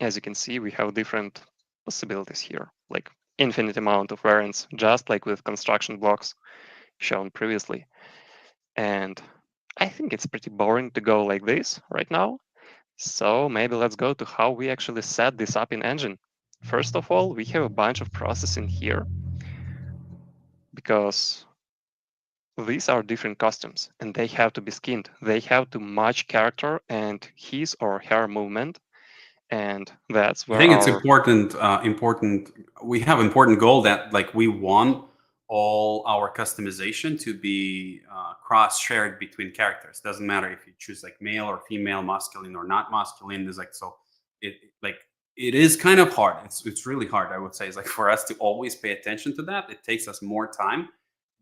As you can see, we have different possibilities here, like infinite amount of variants, just like with construction blocks shown previously. And I think it's pretty boring to go like this right now. So maybe let's go to how we actually set this up in Engine. First of all, we have a bunch of processing here because these are different costumes and they have to be skinned. They have to match character and his or her movement. And that's I where think it's our important. Important. We have important goal that like we want all our customization to be cross-shared between characters. Doesn't matter if you choose like male or female, masculine or not masculine. Is like so. It like it is kind of hard. It's really hard. I would say it's like for us to always pay attention to that. It takes us more time,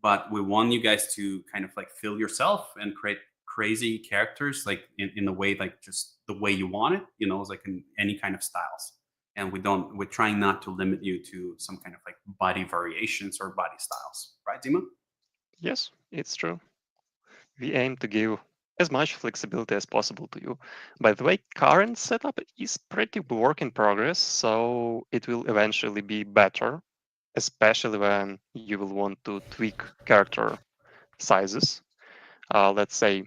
but we want you guys to kind of like feel yourself and create crazy characters like in the way like just the way you want it, it's like in any kind of styles. And we're trying not to limit you to some kind of like body variations or body styles, right, Dima? yes, it's true. We aim to give as much flexibility as possible to you. By the way, current setup is pretty work in progress, so it will eventually be better, especially when you will want to tweak character sizes. Let's say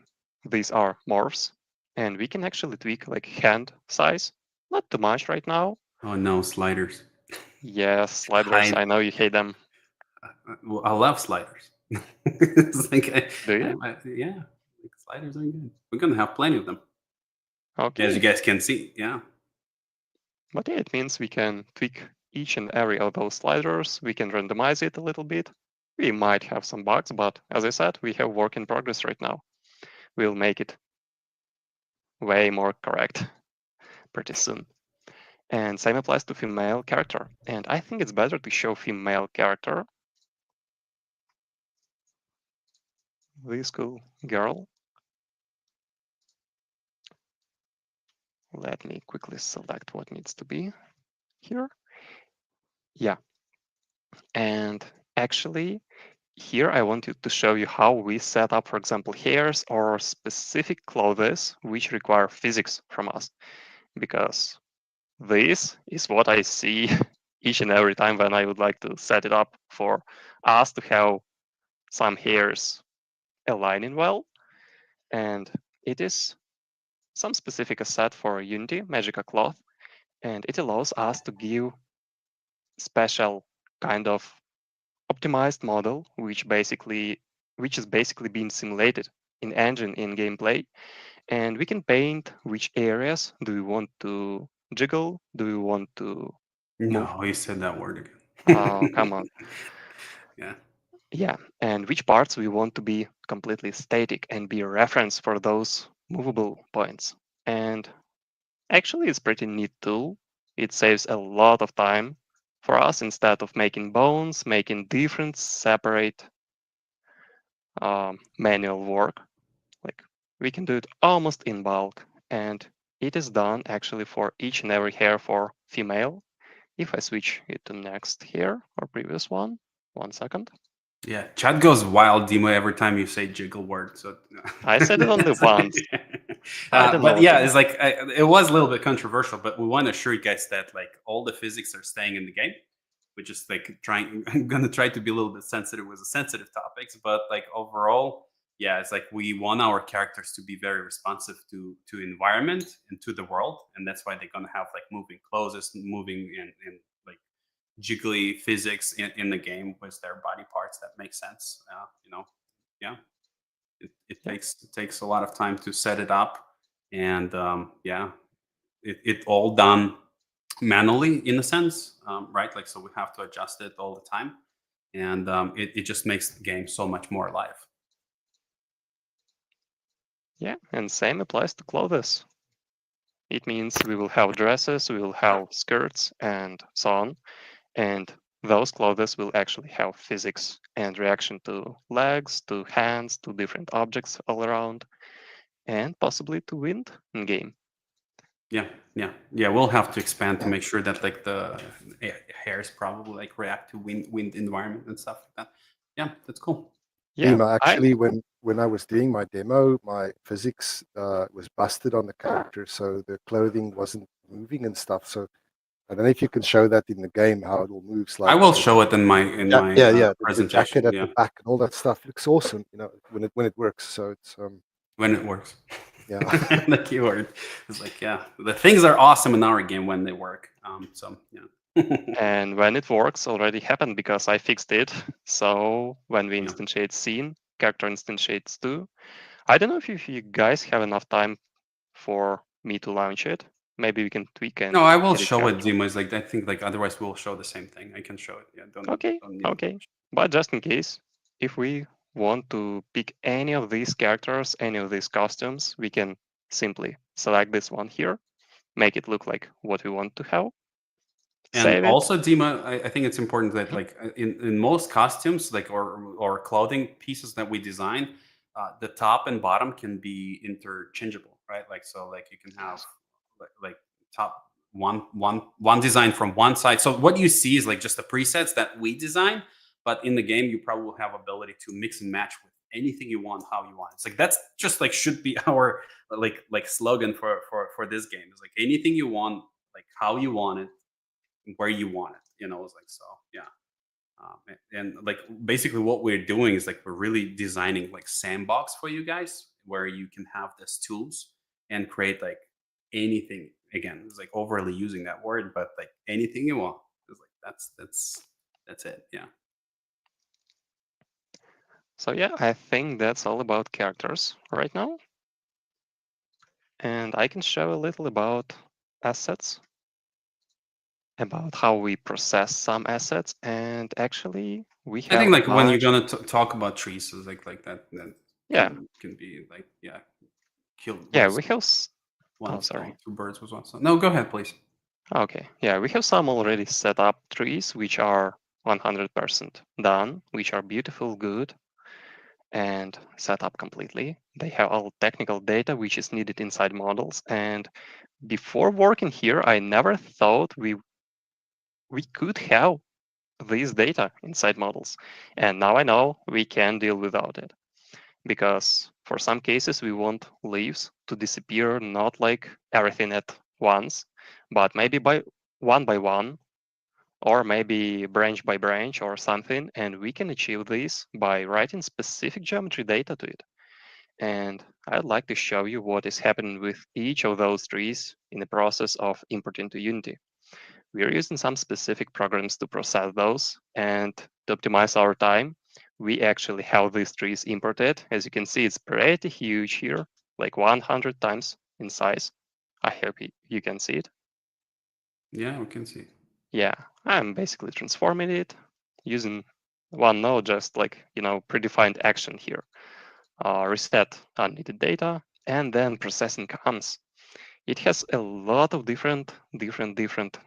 these are morphs, and we can actually tweak like hand size. Not too much right now. Oh no, sliders. Yes, sliders, I know you hate them. Well, I love sliders. It's like Do you? yeah, like sliders are good. We're gonna have plenty of them, Okay. as you guys can see. Yeah. But yeah, it means we can tweak each and every of those sliders. We can randomize it a little bit. We might have some bugs, but as I said, we have work in progress right now. We'll make it way more correct pretty soon. And same applies to female character. And I think it's better to show female character. This cool girl. Let me quickly select what needs to be here. Yeah. And actually, here I wanted to show you how we set up, for example, hairs or specific clothes which require physics from us, because this is what I see each and every time when I would like to set it up for us to have some hairs aligning well. And it is some specific asset for Unity, Magica Cloth, and it allows us to give special kind of optimized model, which is basically being simulated in engine in gameplay. And we can paint which areas do we want to jiggle, do we want to move. No, you said that word again. Oh, come on. Yeah. Yeah, and which parts we want to be completely static and be a reference for those movable points. And actually, it's pretty neat tool. It saves a lot of time for us instead of making bones, making different separate manual work. Like we can do it almost in bulk, and it is done actually for each and every hair for female. If I switch it to next hair or previous one 1 second. Yeah, chat goes wild, Dima, every time you say jiggle word. So I said it only once. I don't know but what yeah, to it's like it was a little bit controversial, but we want to assure you guys that like all the physics are staying in the game. We're just like trying. I'm gonna try to be a little bit sensitive with the sensitive topics, but like overall, yeah, it's like we want our characters to be very responsive to environment and to the world, and that's why they're gonna have like moving clothes, moving and like jiggly physics in the game with their body parts that make sense. Yeah, it Yeah. takes a lot of time to set it up, and yeah, it all done manually in a sense, right? Like so, we have to adjust it all the time, and it just makes the game so much more alive. Yeah, and same applies to clothes. It means we will have dresses, we will have skirts, and so on. And those clothes will actually have physics and reaction to legs, to hands, to different objects all around, and possibly to wind in game. Yeah. We'll have to expand to make sure that like the hairs probably like react to wind environment and stuff like that. Yeah, that's cool. Yeah, Dima, actually, when I was doing my demo, my physics was busted on the character, so the clothing wasn't moving and stuff. So I don't know if you can show that in the game how it all moves. Like I will show it in my the presentation. jacket at Yeah, the back and all that stuff looks awesome. When it works. So it's when it works. yeah. The keyword is like, yeah, the things are awesome in our game when they work. So yeah. and when it works, already happened because I fixed it. So when we Yeah. instantiate scene, character instantiates too. I don't know if you guys have enough time for me to launch it. Maybe we can tweak and No, I will edit show it, character. Dima. It's like I think like otherwise we'll show the same thing. I can show it. Yeah, Okay, don't need okay. But just in case, if we want to pick any of these characters, any of these costumes, we can simply select this one here, make it look like what we want to have. And Save it. also, Dima, I think it's important that Mhm. like in most costumes, like or clothing pieces that we design, the top and bottom can be interchangeable, right? Like so, like you can have like top one design from one side. So what you see is like just the presets that we design, but in the game you probably will have ability to mix and match with anything you want, how you want. It's like that's just like should be our like slogan for this game. It's like anything you want, like how you want it where you want it. It's like so. Yeah. And like basically what we're doing is like we're really designing like sandbox for you guys where you can have these tools and create like anything. Again, it's like overly using that word, but like anything you want. It's like that's it. Yeah. So yeah, I think that's all about characters right now. And I can show a little about assets, about how we process some assets, and actually we have I think like when you're bunch- gonna talk about trees, it's like that yeah, can be like kill yeah, with we have one sorry. stone, two birds with one stone. No, go ahead, please. Okay, yeah, we have some already set up trees which are 100% done, which are beautiful, good, and set up completely. They have all technical data which is needed inside models. And before working here, I never thought we could have these data inside models. And now I know we can deal without it. Because for some cases, we want leaves to disappear, not like everything at once, but maybe by one, or maybe branch by branch or something. And we can achieve this by writing specific geometry data to it. And I'd like to show you what is happening with each of those trees in the process of importing to Unity. We're using some specific programs to process those, and to optimize our time, we actually have these trees imported. As you can see, it's pretty huge here, like 100 times in size. I hope you can see it. Yeah, we can see. Yeah, I'm basically transforming it using one node, just like, predefined action here. Reset unneeded data, and then processing comes. It has a lot of different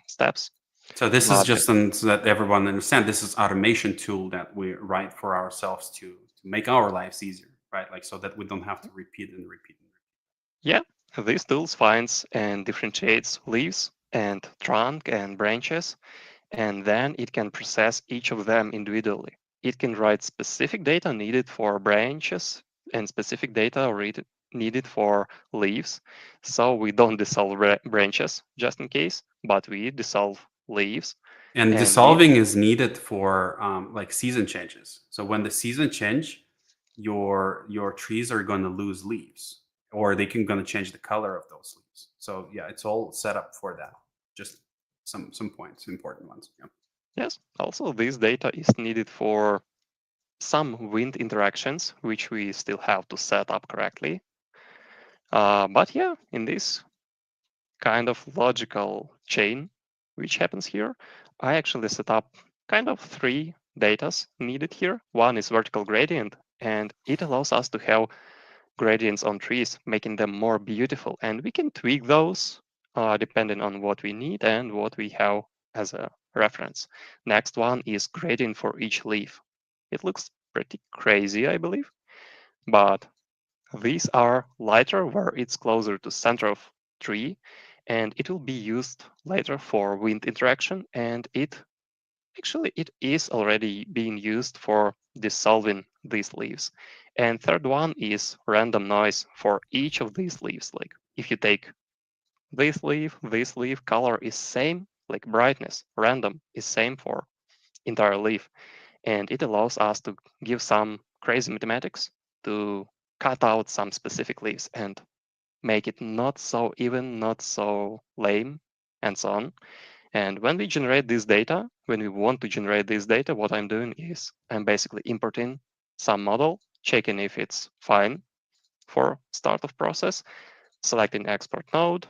steps. So this is But just so that everyone understands. This is automation tool that we write for ourselves to make our lives easier, right? Like so that we don't have to repeat and repeat. yeah, these tools finds and differentiates leaves and trunk and branches, and then it can process each of them individually. It can write specific data needed for branches and specific data needed for leaves. So we don't dissolve branches just in case, but we dissolve leaves. And And dissolving is needed for like season changes. So when the season change, your trees are going to lose leaves, or they can going to change the color of those leaves. So yeah, it's all set up for that. Just some points, important ones. Yeah. Yes, also this data is needed for some wind interactions, which we still have to set up correctly. But yeah, in this kind of logical chain, which happens here, I actually set up kind of 3 datas needed here. One is vertical gradient, and it allows us to have gradients on trees, making them more beautiful. And we can tweak those depending on what we need and what we have as a reference. Next one is gradient for each leaf. It looks pretty crazy, I believe, but these are lighter where it's closer to center of tree, and it will be used later for wind interaction, and it is already being used for dissolving these leaves. And third one is random noise for each of these leaves. Like if you take this leaf, color is same, like brightness, random is same for entire leaf. And it allows us to give some crazy mathematics to cut out some specific leaves and make it not so even, not so lame, and so on. And when we generate this data, when we want to generate this data, what I'm doing is I'm basically importing some model, checking if it's fine for start of process, selecting export node,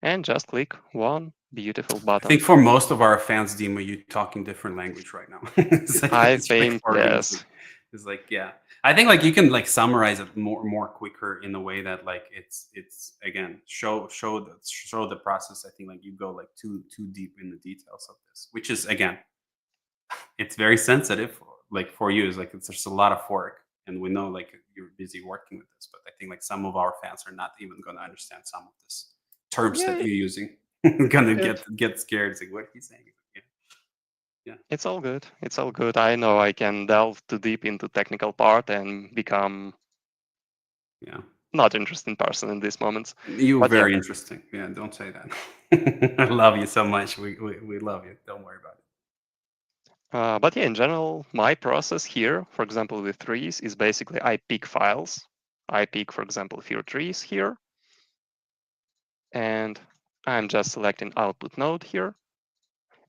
and just click one beautiful I button. think for most of our fans, Dima, you're talking different language right now. It's like, I it's think, recording. yes. It's like, yeah. I think like you can like summarize it more quicker in a way that like it's again show the process. I think like you go like too deep in the details of this, which is again, it's very sensitive. Like for you, is like there's a lot of work, and we know like you're busy working with this, but I think like some of our fans are not even going to understand some of this terms Yeah, that you're using. Gonna get scared. It's like what he's saying. Yeah. it's all good. It's all good. I know I can delve too deep into technical part and become Yeah. not interesting person in these moments. You're But yeah, very interesting. Yeah, don't say that. I love you so much. We love you. Don't worry about it. but yeah, in general, my process here, for example, with trees, is basically I pick files. I pick, for example, few trees here, and I'm just selecting output node here.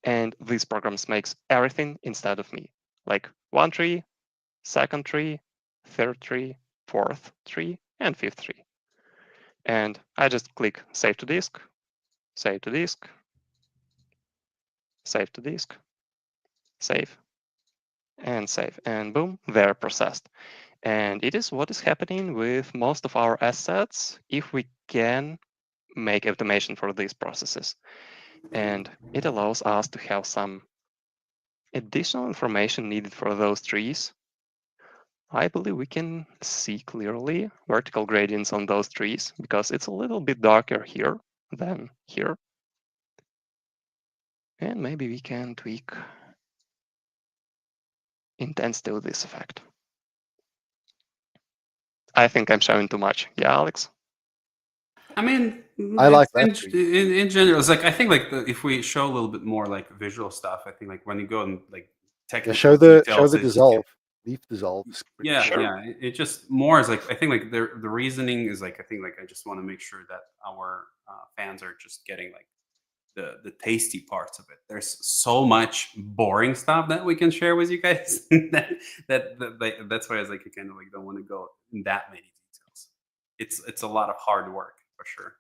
And this program makes everything instead of me, like one tree, second tree, third tree, fourth tree, and fifth tree. And I just click save to disk, save to disk, save to disk, save, and save. And boom, they're processed. And it is what is happening with most of our assets if we can make automation for these processes. And it allows us to have some additional information needed for those trees. I believe we can see clearly vertical gradients on those trees because it's a little bit darker here than here. And maybe we can tweak intensity of this effect. I think I'm showing too much. Yeah, Alex? I mean, I like that In, tree. in general, it's like I think like if we show a little bit more like visual stuff, I think like when you go in like Yeah, technical show details, the it, dissolve, leaf dissolve is pretty yeah, cool. Sure. yeah. It just more is like I think like the reasoning is like I think like I just want to make sure that our fans are just getting like the tasty parts of it. There's so much boring stuff that we can share with you guys that's why I was like I kind of like don't want to go in that many details. It's a lot of hard work for sure.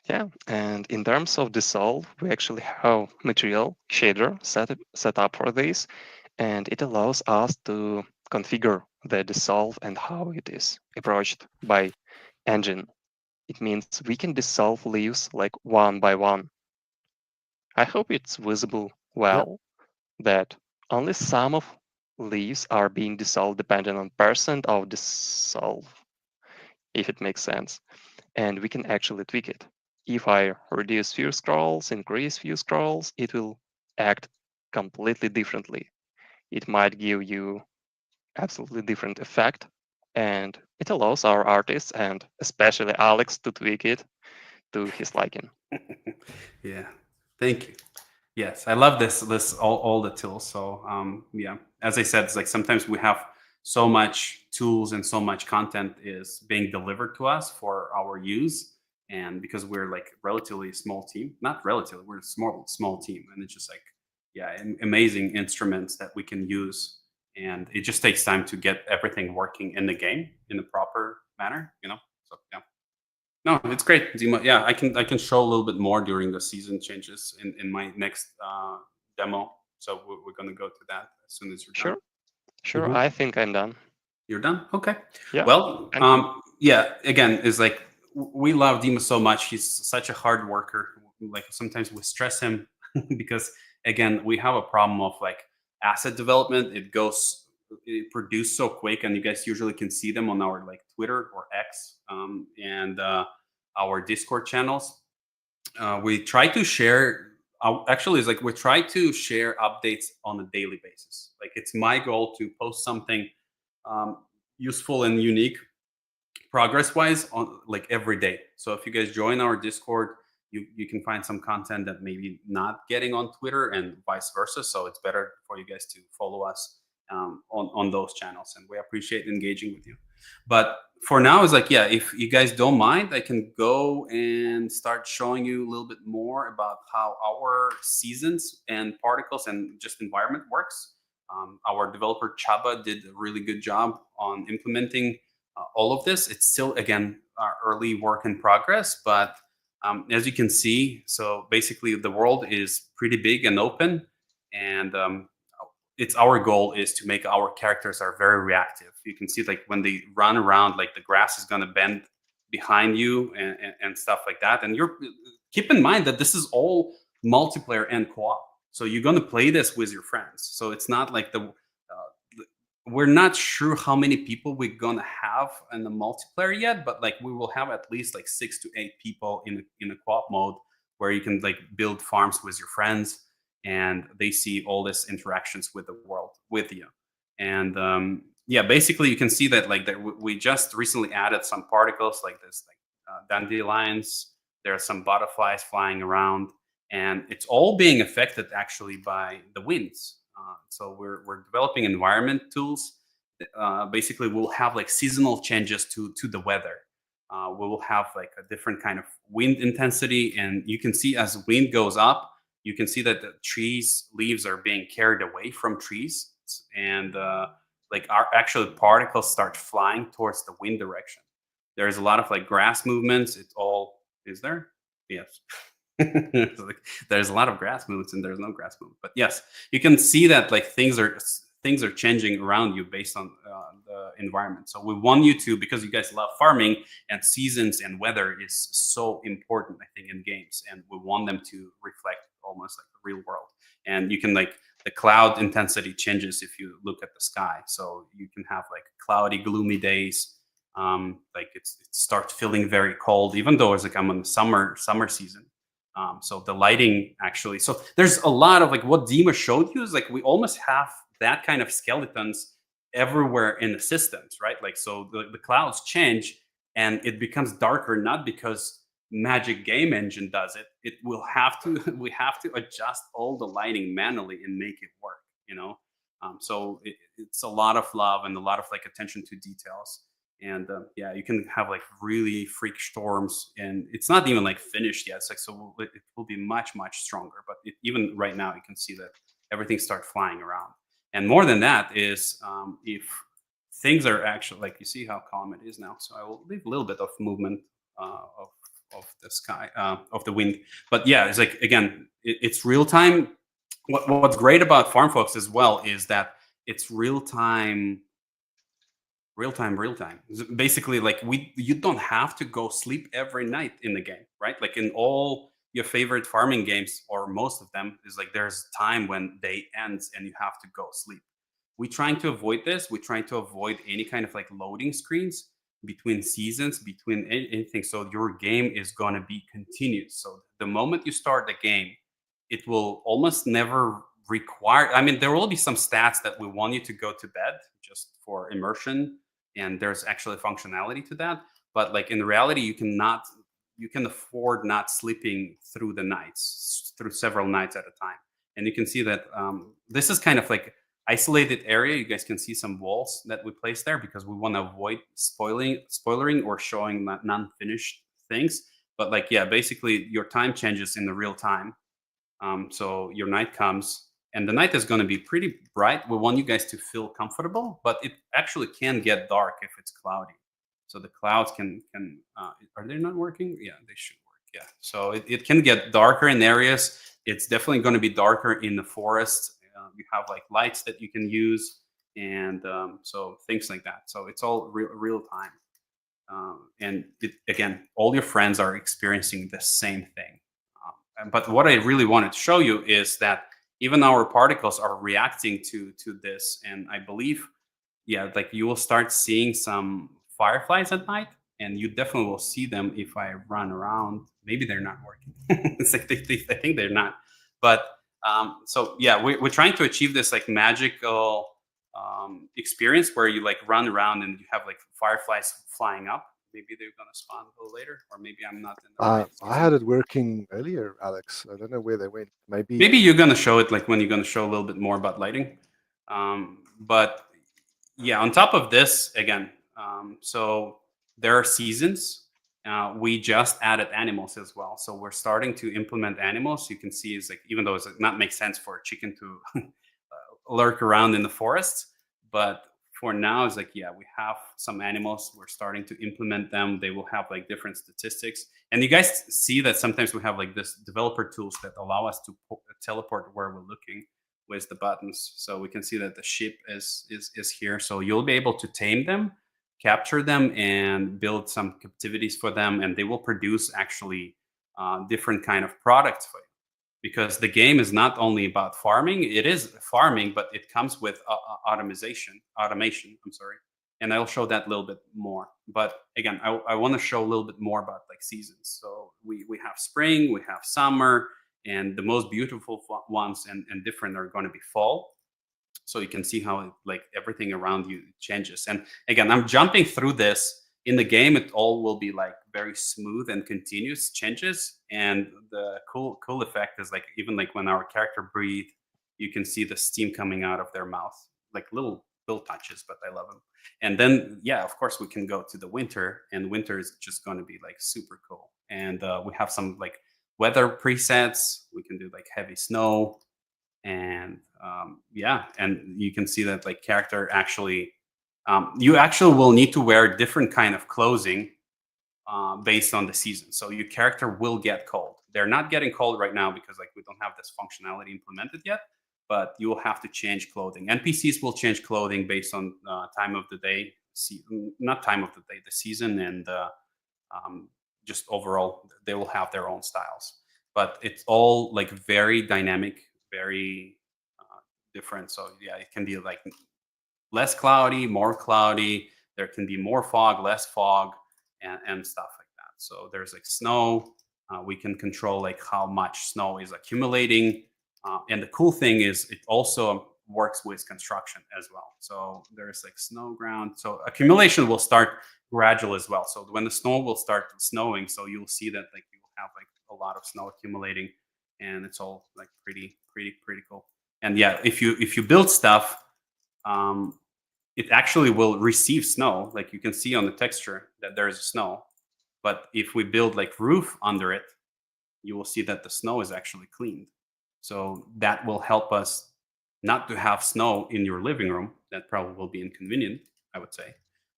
Yeah, and in terms of dissolve, we actually have material shader set up for this, and it allows us to configure the dissolve and how it is approached by engine. It means we can dissolve leaves like one by one. I hope it's visible Yeah, well that only some of leaves are being dissolved depending on percent of dissolve, if it makes sense. And we can actually tweak it. If I reduce few scrolls, increase few scrolls, it will act completely differently. It might give you absolutely different effect, and it allows our artists and especially Alex to tweak it to his liking. Yeah, thank you. Yes, I love this all the tools. So yeah, as I said, it's like sometimes we have so much tools and so much content is being delivered to us for our use, and because we're like relatively small team, not relatively, we're a small team, and it's just like yeah, amazing instruments that we can use, and it just takes time to get everything working in the game in the proper manner, you know. So yeah. No, it's great, Dima. Yeah, I can show a little bit more during the season changes in my next demo. So we're gonna go to that as soon as you're done. Sure, sure. mhm, I think I'm done. You're done. Okay. Yeah, Well, thank you. yeah. Again, is like we love Dima so much. He's such a hard worker. Like sometimes we stress him because again we have a problem of like asset development. It produce so quick, and you guys usually can see them on our like Twitter or X and our Discord channels. We try to share. Actually, it's like we try to share updates on a daily basis. Like it's my goal to post something um, useful and unique progress wise on like every day. So if you guys join our Discord, you can find some content that maybe not getting on Twitter and vice versa. So it's better for you guys to follow us on those channels, and we appreciate engaging with you. But for now, it's like yeah, if you guys don't mind, I can go and start showing you a little bit more about how our seasons and particles and just environment works. Our developer Chaba did a really good job on implementing all of this. It's still, again, early work in progress, but as you can see, so basically the world is pretty big and open, and it's our goal is to make our characters are very reactive. You can see like when they run around, like the grass is going to bend behind you and stuff like that. And you're keep in mind that this is all multiplayer and co-op. So you're going to play this with your friends. So it's not like we're not sure how many people we're gonna have in the multiplayer yet, but like we will have at least like 6 to 8 people in a co-op mode where you can like build farms with your friends and they see all this interactions with the world with you. And yeah, basically you can see that like that we just recently added some particles like this, like dandelions. There are some butterflies flying around, and it's all being affected actually by the winds. So we're developing environment tools. Basically, we'll have like seasonal changes to the weather. We will have like a different kind of wind intensity, and you can see as wind goes up, you can see that the trees leaves are being carried away from trees, and like our actual particles start flying towards the wind direction. There's a lot of like grass movements. It all is there. Yes. So, like, there's a lot of grass movements and there's no grass movement, but yes, you can see that like things are changing around you based on the environment. So we want you to, because you guys love farming and seasons and weather is so important, I think, in games, and we want them to reflect almost like the real world. And you can like the cloud intensity changes if you look at the sky, so you can have like cloudy gloomy days. Like it starts feeling very cold even though it's like I'm in summer season. So the lighting actually, so there's a lot of like what Dima showed you is like we almost have that kind of skeletons everywhere in the systems, right? Like so the clouds change and it becomes darker not because Magic game engine does it, it will have to we have to adjust all the lighting manually and make it work, you know. So it's a lot of love and a lot of like attention to details. And yeah, you can have like really freak storms, and it's not even like finished yet. It's like, so it will be much stronger. But even right now, you can see that everything start flying around. And more than that is, if things are actually like, you see how calm it is now. So I will leave a little bit of movement of the sky, of the wind. But yeah, it's like, again, it's real time. What's great about FarmFox as well is that it's real time. Basically, like, you don't have to go sleep every night in the game, right? Like in all your favorite farming games, or most of them, is like there's time when day ends and you have to go sleep. We're trying to avoid this. We're trying to avoid any kind of like loading screens between seasons, between anything. So your game is going to be continuous. So the moment you start the game, it will almost never require, I mean, there will be some stats that we want you to go to bed just for immersion, and there's actually functionality to that. But like in reality, you can afford not sleeping through the nights, through several nights at a time. And you can see that this is kind of like isolated area. You guys can see some walls that we placed there because we want to avoid spoiling or showing non-finished things. But like, yeah, basically your time changes in the real time. So your night comes, and the night is going to be pretty bright. We want you guys to feel comfortable, but it actually can get dark if it's cloudy. So the clouds can are they not working? Yeah, they should work. Yeah. So it can get darker in areas. It's definitely going to be darker in the forest. You have like lights that you can use, and so things like that. So it's all real time. And again, all your friends are experiencing the same thing. But what I really wanted to show you is that even our particles are reacting to this. And I believe, yeah, like you will start seeing some fireflies at night, and you definitely will see them if I run around. Maybe they're not working. It's like they think they're not. But so yeah, we're trying to achieve this like magical experience where you like run around and you have like fireflies flying up. Maybe they're gonna spawn a little later, or maybe I'm not in the right I had it working earlier, Alex. I don't know where they went. Maybe you're gonna show it like when you're gonna show a little bit more about lighting. But yeah, on top of this, again, so there are seasons. We just added animals as well, so we're starting to implement animals. You can see, is like, even though it's like not make sense for a chicken to lurk around in the forest, but for now, it's like, yeah, we have some animals. We're starting to implement them. They will have like different statistics. And you guys see that sometimes we have like this developer tools that allow us to teleport where we're looking with the buttons. So we can see that the sheep is here. So you'll be able to tame them, capture them, and build some captivities for them. And they will produce actually different kind of products for you. Because the game is not only about farming, it is farming, but it comes with automation. I'm sorry, and I'll show that a little bit more. But again, I want to show a little bit more about like seasons. So we have spring, we have summer, and the most beautiful ones and different are going to be fall. So you can see how like everything around you changes. And again, I'm jumping through this. In the game, it all will be like very smooth and continuous changes. And the cool effect is like, even like when our character breathe, you can see the steam coming out of their mouth, like little touches, but I love them. And then, yeah, of course, we can go to the winter, and winter is just going to be like super cool. And we have some like weather presets. We can do like heavy snow, and yeah, and you can see that like character actually. You actually will need to wear different kind of clothing based on the season. So your character will get cold. They're not getting cold right now because like we don't have this functionality implemented yet, but you will have to change clothing. NPCs will change clothing based on time of the day, not time of the day, the season, and just overall, they will have their own styles. But it's all like very dynamic, very different. So yeah, it can be like less cloudy, more cloudy. There can be more fog, less fog, and stuff like that. So there's like snow. We can control like how much snow is accumulating. And the cool thing is, it also works with construction as well. So there's like snow ground. So accumulation will start gradual as well. So when the snow will start snowing, so you'll see that like you'll have like a lot of snow accumulating, and it's all like pretty cool. And yeah, if you build stuff, it actually will receive snow. Like you can see on the texture that there is snow. But if we build like roof under it, you will see that the snow is actually cleaned. So that will help us not to have snow in your living room. That probably will be inconvenient, I would say.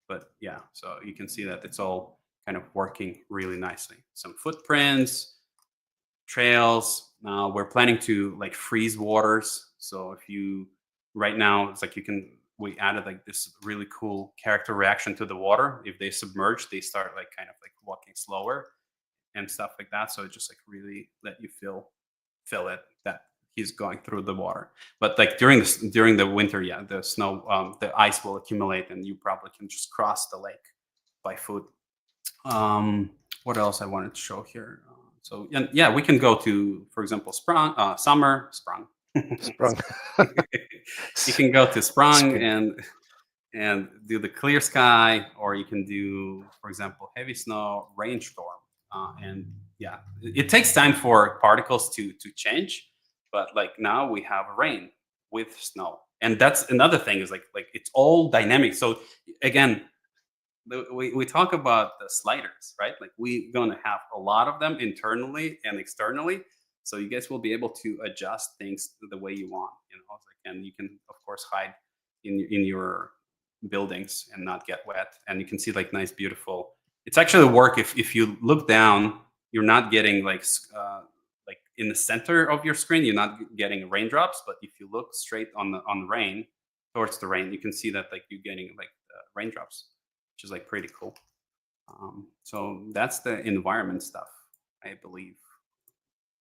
But yeah, so you can see that it's all kind of working really nicely. Some footprints, trails. We're planning to like freeze waters. So if you right now, it's like we added like this really cool character reaction to the water. If they submerge, they start like kind of like walking slower and stuff like that. So it just like really let you feel it that he's going through the water. But like during the winter, yeah, the snow, the ice will accumulate, and you probably can just cross the lake by foot. What else I wanted to show here? So yeah, we can go to, for example, summer. Sprung. You can go to Sprung Spring. and do the clear sky, or you can do, for example, heavy snow, rainstorm. And yeah, it takes time for particles to change, but like now we have rain with snow, and that's another thing is like it's all dynamic. So again, we talk about the sliders, right? Like we're gonna have a lot of them internally and externally, so you guys will be able to adjust things the way you want, and you can of course hide in your buildings and not get wet, and you can see like nice beautiful. It's actually work if you look down, you're not getting like in the center of your screen, you're not getting raindrops, but if you look straight on the rain, towards the rain, you can see that like you're getting like raindrops, which is like pretty cool. So that's the environment stuff, I believe.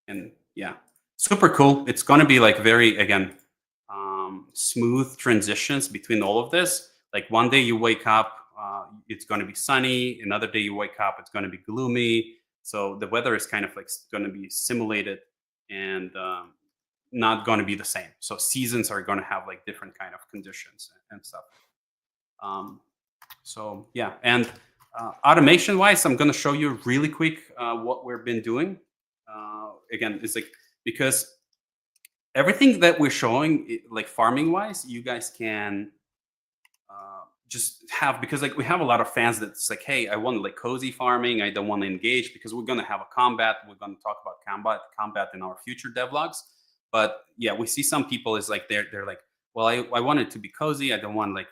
And yeah, super cool. It's going to be like very, again, smooth transitions between all of this. Like one day you wake up, it's going to be sunny. Another day you wake up, it's going to be gloomy. So the weather is kind of like going to be simulated and not going to be the same. So seasons are going to have like different kind of conditions and stuff. So yeah, and automation wise, I'm going to show you really quick what we've been doing. Again, it's like because everything that we're showing, like farming wise, you guys can just have, because like we have a lot of fans that's like, hey, I want like cozy farming. I don't want to engage because we're going to have a combat. We're going to talk about combat in our future devlogs. But yeah, we see some people is like they're like, well, I want it to be cozy. I don't want like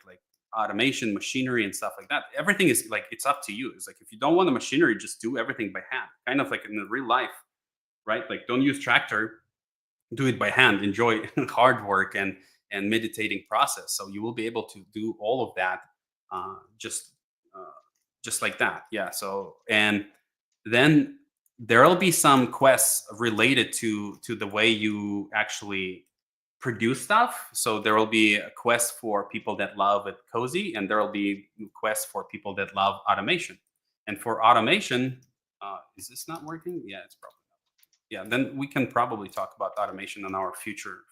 automation, machinery, and stuff like that. Everything is like, it's up to you. It's like if you don't want the machinery, just do everything by hand. Kind of like in the real life, right? Like don't use tractor, do it by hand. Enjoy hard work and meditating process. So you will be able to do all of that just like that. Yeah. So and then there will be some quests related to the way you actually produce stuff. So there will be a quest for people that love it cozy, and there will be quests for people that love automation. And for automation, is this not working? Yeah, it's probably not. Yeah, then we can probably talk about automation on our future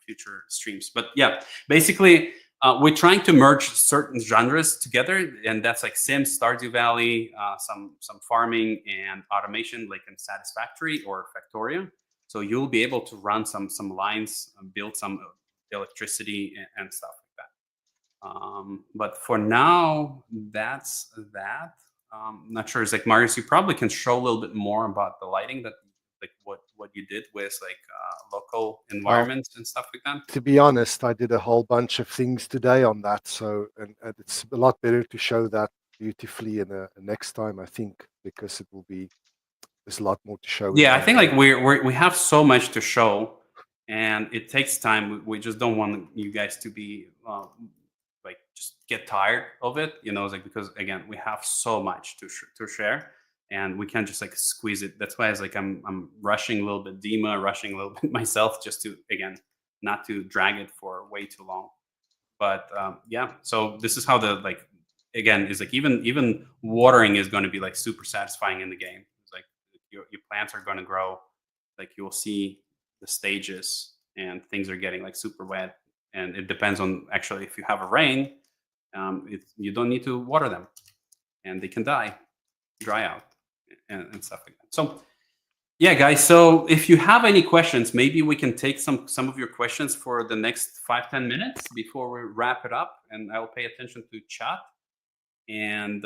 streams. But yeah, basically, we're trying to merge certain genres together, and that's like Sims, Stardew Valley, some farming and automation, like in Satisfactory or Factoria. So you'll be able to run some lines, build some electricity and stuff like that. But for now, that's that. Not sure. It's like Marius, you probably can show a little bit more about the lighting that, like what you did with like local environments and stuff like that. To be honest, I did a whole bunch of things today on that. So, and it's a lot better to show that beautifully in a next time, I think, because it will be, there's a lot more to show. Yeah, I think like we have so much to show, and it takes time. We just don't want you guys to be like just get tired of it, It's like, because again, we have so much to share, and we can't just like squeeze it. That's why it's like I'm rushing a little bit, Dima, rushing a little bit myself, just to, again, not to drag it for way too long. But yeah, so this is how the, like, again, is like even watering is going to be like super satisfying in the game. It's like your plants are going to grow, like you'll see the stages and things are getting like super wet, and it depends on actually if you have a rain, you don't need to water them, and they can dry out, and stuff like that. So yeah, guys. So if you have any questions, maybe we can take some of your questions for the next 5-10 minutes before we wrap it up, and I will pay attention to chat. And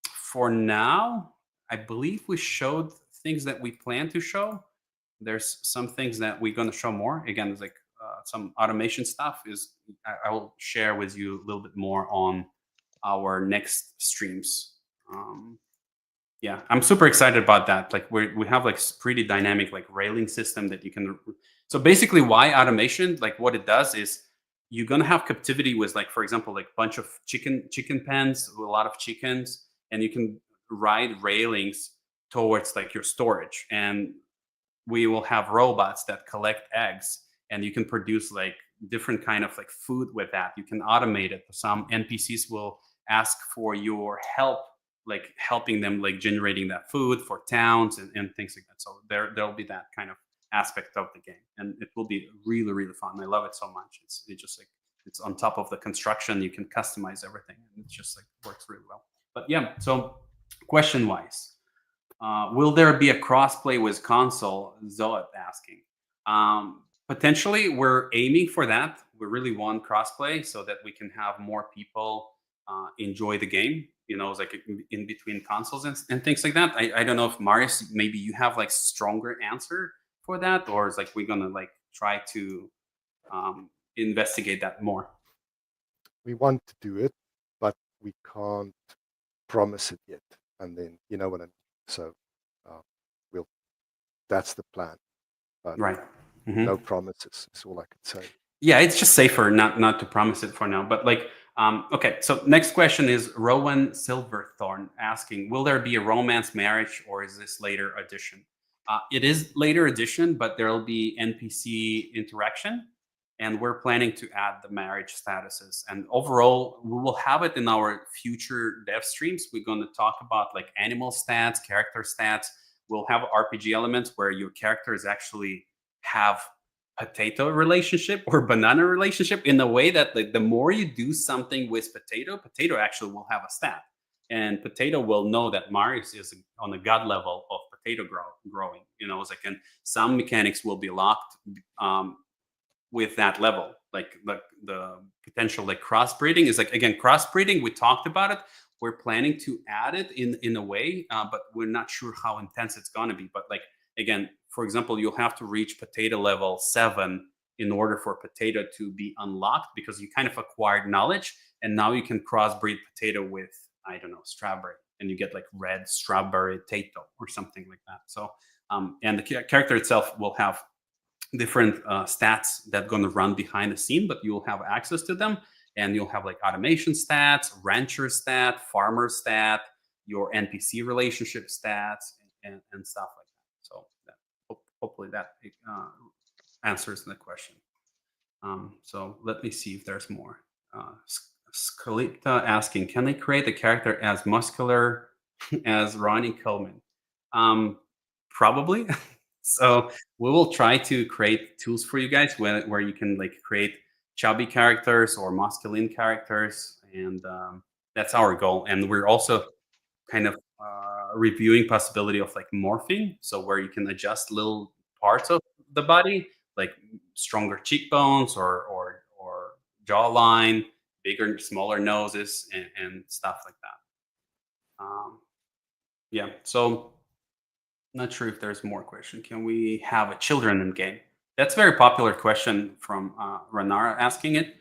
for now, I believe we showed things that we plan to show. There's some things that we're going to show more. Again, there's like some automation stuff I will share with you a little bit more on our next streams. Yeah, I'm super excited about that. Like we have like pretty dynamic like railing system that you can. So basically, why automation? Like what it does is you're gonna have captivity with like, for example, like bunch of chicken pens with a lot of chickens, and you can ride railings towards like your storage, and we will have robots that collect eggs, and you can produce like different kind of like food with that. You can automate it. Some NPCs will ask for your help, like helping them like generating that food for towns and things like that. So there'll be that kind of aspect of the game, and it will be really, really fun. I love it so much. It's just like it's on top of the construction. You can customize everything, and it just like works really well. But yeah, so question wise, will there be a crossplay with console? Zoet asking. Potentially, we're aiming for that. We really want crossplay so that we can have more people enjoy the game. You know, it's like in between consoles and things like that. I don't know if Marius, maybe you have like stronger answer for that, or is like we're gonna like try to investigate that more. We want to do it, but we can't promise it yet. And then you know what I mean. So that's the plan. But Right. no promises is all I could say. Yeah, it's just safer not to promise it for now. But like, okay. So next question is Rowan Silverthorn asking, will there be a romance marriage, or is this later addition? It is later addition, but there will be NPC interaction, and we're planning to add the marriage statuses. And overall, we will have it in our future dev streams. We're going to talk about like animal stats, character stats. We'll have RPG elements where your characters actually have potato relationship or banana relationship in a way that like the more you do something with potato actually will have a stat, and potato will know that Marius is on the god level of potato growing. You know, it's like, and some mechanics will be locked with that level, like the potential like crossbreeding is like, again, crossbreeding, we talked about it. We're planning to add it in a way, but we're not sure how intense it's going to be. But like, again, for example, you'll have to reach potato level 7 in order for potato to be unlocked, because you kind of acquired knowledge, and now you can crossbreed potato with, I don't know, strawberry, and you get like red strawberry potato or something like that. So, and the character itself will have different stats that are going to run behind the scene, but you'll have access to them. And you'll have like automation stats, rancher stat, farmer stat, your NPC relationship stats, and stuff like that. So hopefully that answers the question. So let me see if there's more. Skalipta asking, can they create a character as muscular as Ronnie Coleman? Probably. So we will try to create tools for you guys where you can like create chubby characters or masculine characters, and that's our goal. And we're also kind of reviewing possibility of like morphing, so where you can adjust little parts of the body, like stronger cheekbones or jawline, bigger, smaller noses, and stuff like that. Yeah, so not sure if there's more question. Can we have a children in game? That's a very popular question from Renara asking it.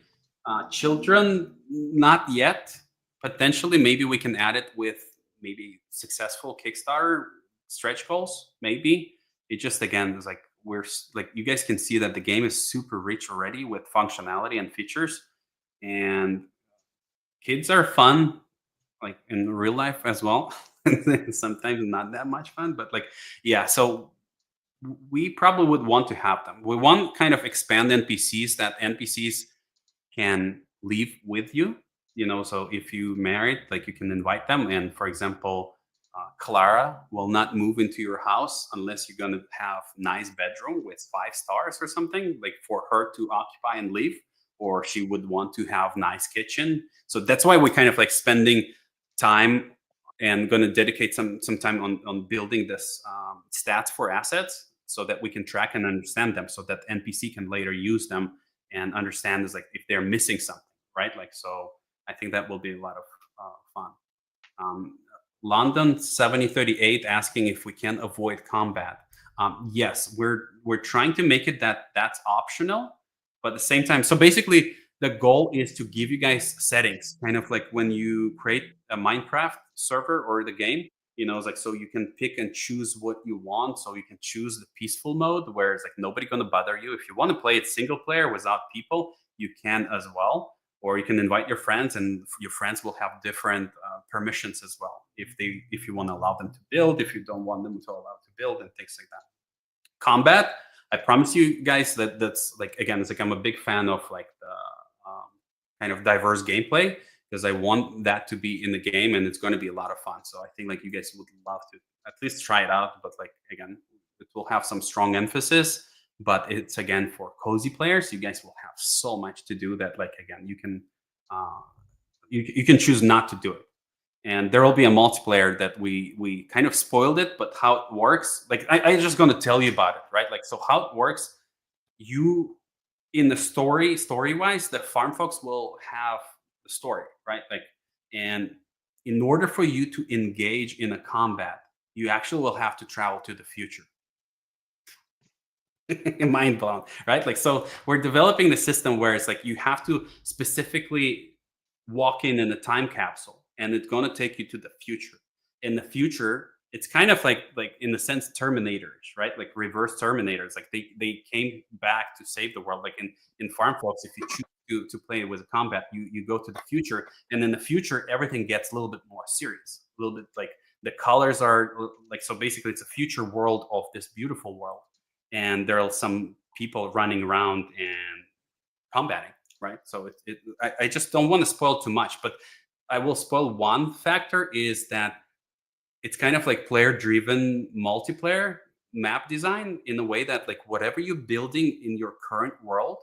Children, not yet. Potentially, maybe we can add it with maybe successful Kickstarter stretch goals. Maybe it just, again, is like we're like, you guys can see that the game is super rich already with functionality and features, and kids are fun, like in real life as well. Sometimes not that much fun, but like, yeah. So we probably would want to have them. We want kind of expand NPCs, that NPCs can live with you, you know. So if you married, like you can invite them, and for example, Clara will not move into your house unless you're going to have nice bedroom with 5 stars or something, like for her to occupy and leave, or she would want to have nice kitchen. So that's why we kind of like spending time and going to dedicate some time on building this stats for assets so that we can track and understand them, so that NPC can later use them and understand is like if they're missing something, right? Like, so I think that will be a lot of fun. London 7038 asking if we can avoid combat. Yes, we're trying to make it that's optional, but at the same time, so basically the goal is to give you guys settings, kind of like when you create a Minecraft server or the game, you know, it's like, so you can pick and choose what you want. So you can choose the peaceful mode where it's like nobody gonna bother you. If you want to play it single player without people, you can as well, or you can invite your friends, and your friends will have different permissions as well. If you want to allow them to build, if you don't want them to allow to build, and things like that. Combat, I promise you guys that's like, again, it's like I'm a big fan of like the kind of diverse gameplay, because I want that to be in the game, and it's going to be a lot of fun. So I think like you guys would love to at least try it out. But like, again, it will have some strong emphasis, but it's again for cozy players. You guys will have so much to do that, like, again, you can you can choose not to do it. And there will be a multiplayer that we kind of spoiled it, but how it works, like I just going to tell you about it, right? Like, so how it works, you in the story wise, the farm folks will have the story, right? Like, and in order for you to engage in a combat, you actually will have to travel to the future. Mind blown, right? Like, so we're developing the system where it's like you have to specifically walk in a time capsule, and it's going to take you to the future. In the future, it's kind of like in the sense Terminators, right? Like reverse Terminators. Like they came back to save the world. Like in Farm Folks, if you choose to play with a combat, you go to the future, and in the future everything gets a little bit more serious, a little bit like the colors are like, so basically it's a future world of this beautiful world, and there are some people running around and combating, right? So I just don't want to spoil too much, but I will spoil one factor, is that it's kind of like player driven multiplayer map design, in a way that like whatever you're building in your current world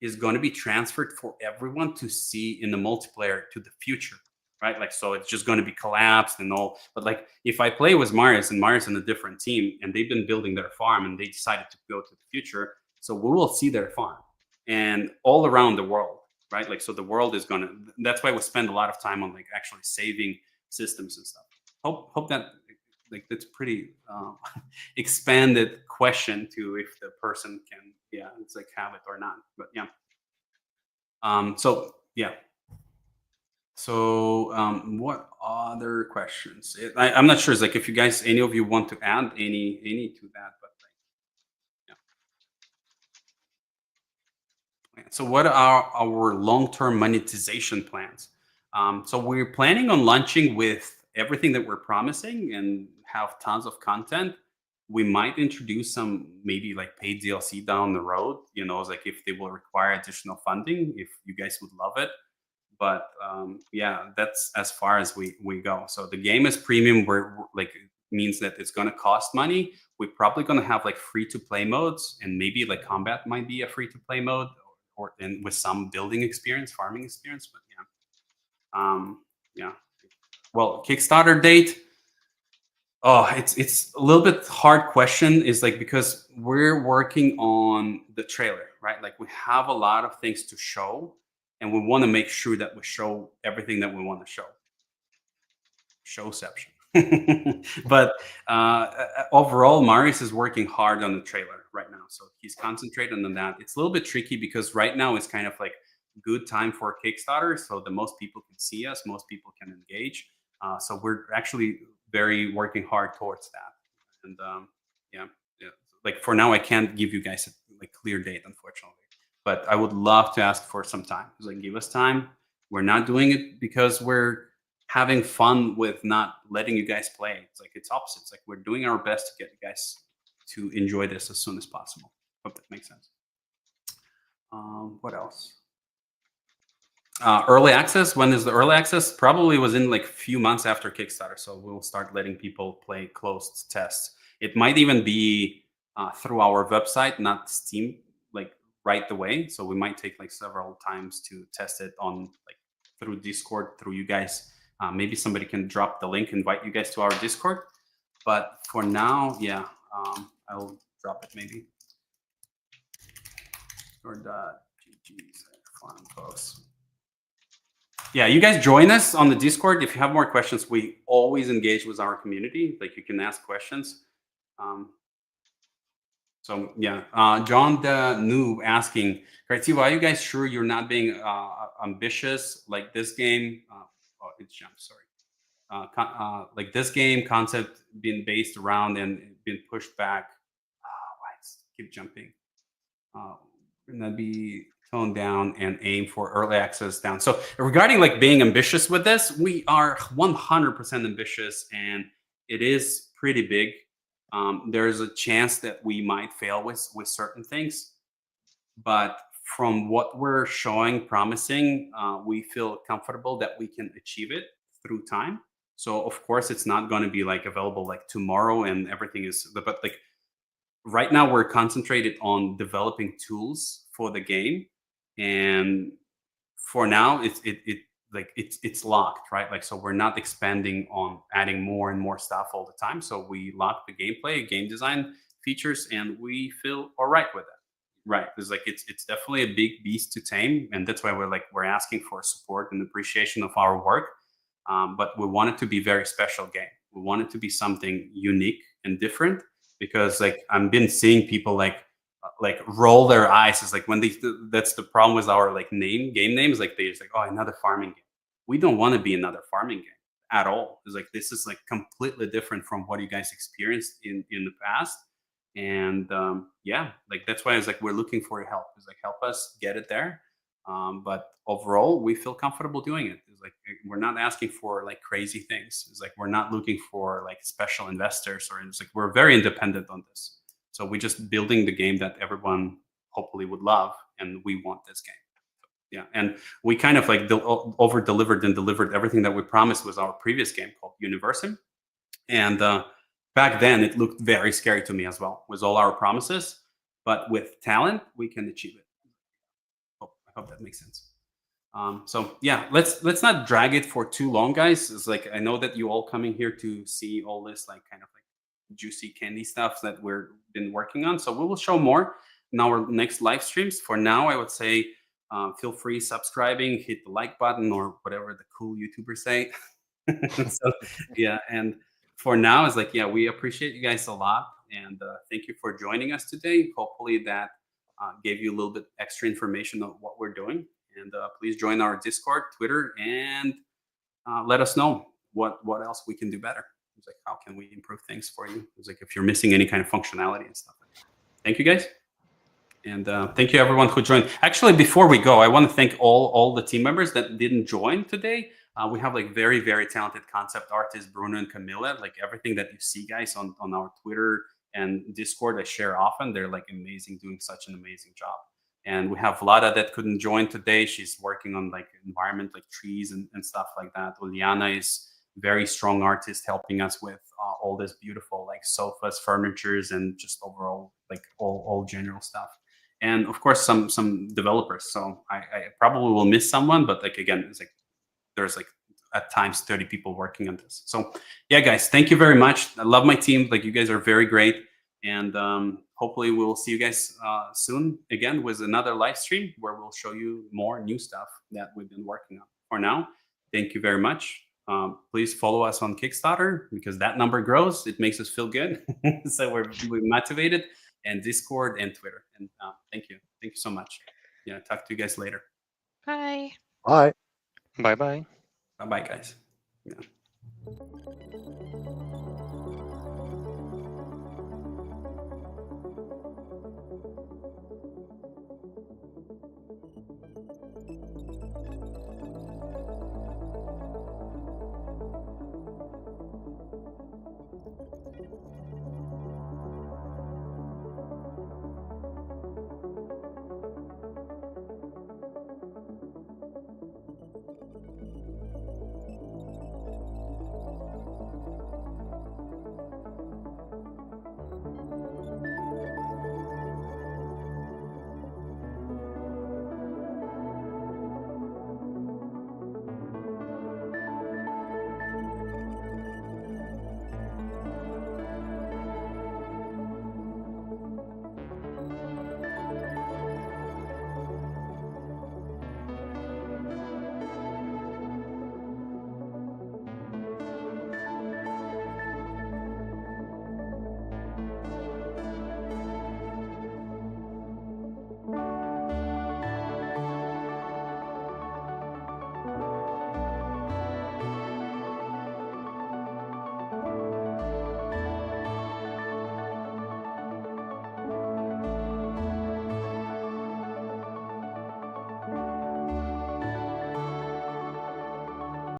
is going to be transferred for everyone to see in the multiplayer to the future, right? Like, so it's just going to be collapsed and all. But like, if I play with Marius, and Marius in a different team, and they've been building their farm and they decided to go to the future, so we will see their farm and all around the world, right? Like, so the world is going to, that's why we spend a lot of time on like actually saving systems and stuff. Hope that like that's pretty expanded question to if the person can, yeah, it's like have it or not. But yeah. So yeah. So what other questions? I'm not sure. It's like if you guys, any of you want to add any to that, but like, yeah. So what are our long-term monetization plans? So we're planning on launching with everything that we're promising and have tons of content. We might introduce some maybe like paid DLC down the road, you know, like if they will require additional funding, if you guys would love it. But yeah, that's as far as we go. So the game is premium, where like means that it's going to cost money. We're probably going to have like free to play modes, and maybe like combat might be a free to play mode, or and with some building experience, farming experience. But yeah, yeah. Well, Kickstarter date. Oh, it's a little bit hard question. Is like, because we're working on the trailer, right? Like we have a lot of things to show, and we want to make sure that we show everything that we want to show. Showception. But overall, Marius is working hard on the trailer right now, so he's concentrating on that. It's a little bit tricky because right now it's kind of like good time for Kickstarter, so the most people can see us, most people can engage. So we're actually very working hard towards that. And yeah, like for now, I can't give you guys a like clear date, unfortunately. But I would love to ask for some time. Like, give us time. We're not doing it because we're having fun with not letting you guys play. It's like it's opposite. It's like we're doing our best to get you guys to enjoy this as soon as possible. Hope that makes sense. What else? Early access. When is the early access? Probably was in like a few months after Kickstarter. So we'll start letting people play closed tests. It might even be through our website, not Steam, like right away. So we might take like several times to test it on like through Discord, through you guys. Maybe somebody can drop the link, invite you guys to our Discord. But for now, yeah, I'll drop it maybe. Discord.gg fun posts. Yeah, you guys join us on the Discord. If you have more questions, we always engage with our community. Like you can ask questions. So yeah, John the Noob asking, Creativa, are you guys sure you're not being ambitious like this game? Oh, it's jump. Sorry. Like this game concept being based around and been pushed back. Why keep jumping? Wouldn't that be toned down and aim for early access down? So regarding like being ambitious with this, we are 100% ambitious, and it is pretty big. There's a chance that we might fail with certain things, but from what we're showing promising, we feel comfortable that we can achieve it through time. So of course it's not going to be like available like tomorrow and everything is, but like right now we're concentrated on developing tools for the game, and for now it's locked, right? Like, so we're not expanding on adding more and more stuff all the time. So we lock the gameplay, game design features, and we feel all right with it. Right. It's like it's definitely a big beast to tame, and that's why we're asking for support and appreciation of our work. But we want it to be a very special game. We want it to be something unique and different, because like I've been seeing people like roll their eyes. It's like when they, that's the problem with our like game names. Like they're just like, oh, another farming game. We don't want to be another farming game at all. It's like this is like completely different from what you guys experienced in the past. And yeah, like that's why it's like we're looking for your help. It's like help us get it there. But overall, we feel comfortable doing it. It's like we're not asking for like crazy things. It's like we're not looking for like special investors, or it's like we're very independent on this. So we're just building the game that everyone hopefully would love, and we want this game. Yeah, and we kind of like over delivered and delivered everything that we promised with our previous game called Universum. And back then, it looked very scary to me as well with all our promises. But with talent, we can achieve it. I hope that makes sense. So yeah, let's not drag it for too long, guys. It's like I know that you all coming here to see all this like kind of like juicy candy stuff that we're been working on. So we will show more in our next live streams. For now, I would say feel free subscribing, hit the like button, or whatever the cool YouTubers say. So yeah, and for now, it's like yeah, we appreciate you guys a lot, and thank you for joining us today. Hopefully that gave you a little bit extra information on what we're doing. And please join our Discord, Twitter, and let us know what else we can do better. It's like how can we improve things for you? It's like if you're missing any kind of functionality and stuff. Thank you, guys, and thank you everyone who joined. Actually, before we go, I want to thank all the team members that didn't join today. We have like very talented concept artists, Bruno and Camilla. Like everything that you see, guys, on our Twitter and Discord, I share often. They're like amazing, doing such an amazing job. And we have Vlada that couldn't join today. She's working on like environment, like trees and stuff like that. Uliana is very strong artist, helping us with all this beautiful like sofas, furnitures, and just overall like all general stuff. And of course, some developers. So I probably will miss someone, but like again, it's like there's like at times 30 people working on this. So yeah, guys, thank you very much. I love my team. Like you guys are very great. And hopefully we'll see you guys soon again with another live stream where we'll show you more new stuff that we've been working on. For now, thank you very much. Please follow us on Kickstarter because that number grows. It makes us feel good. So we're motivated, and Discord and Twitter. And thank you. Thank you so much. Yeah, talk to you guys later. Bye. Bye. Bye-bye. Bye-bye, guys. Yeah.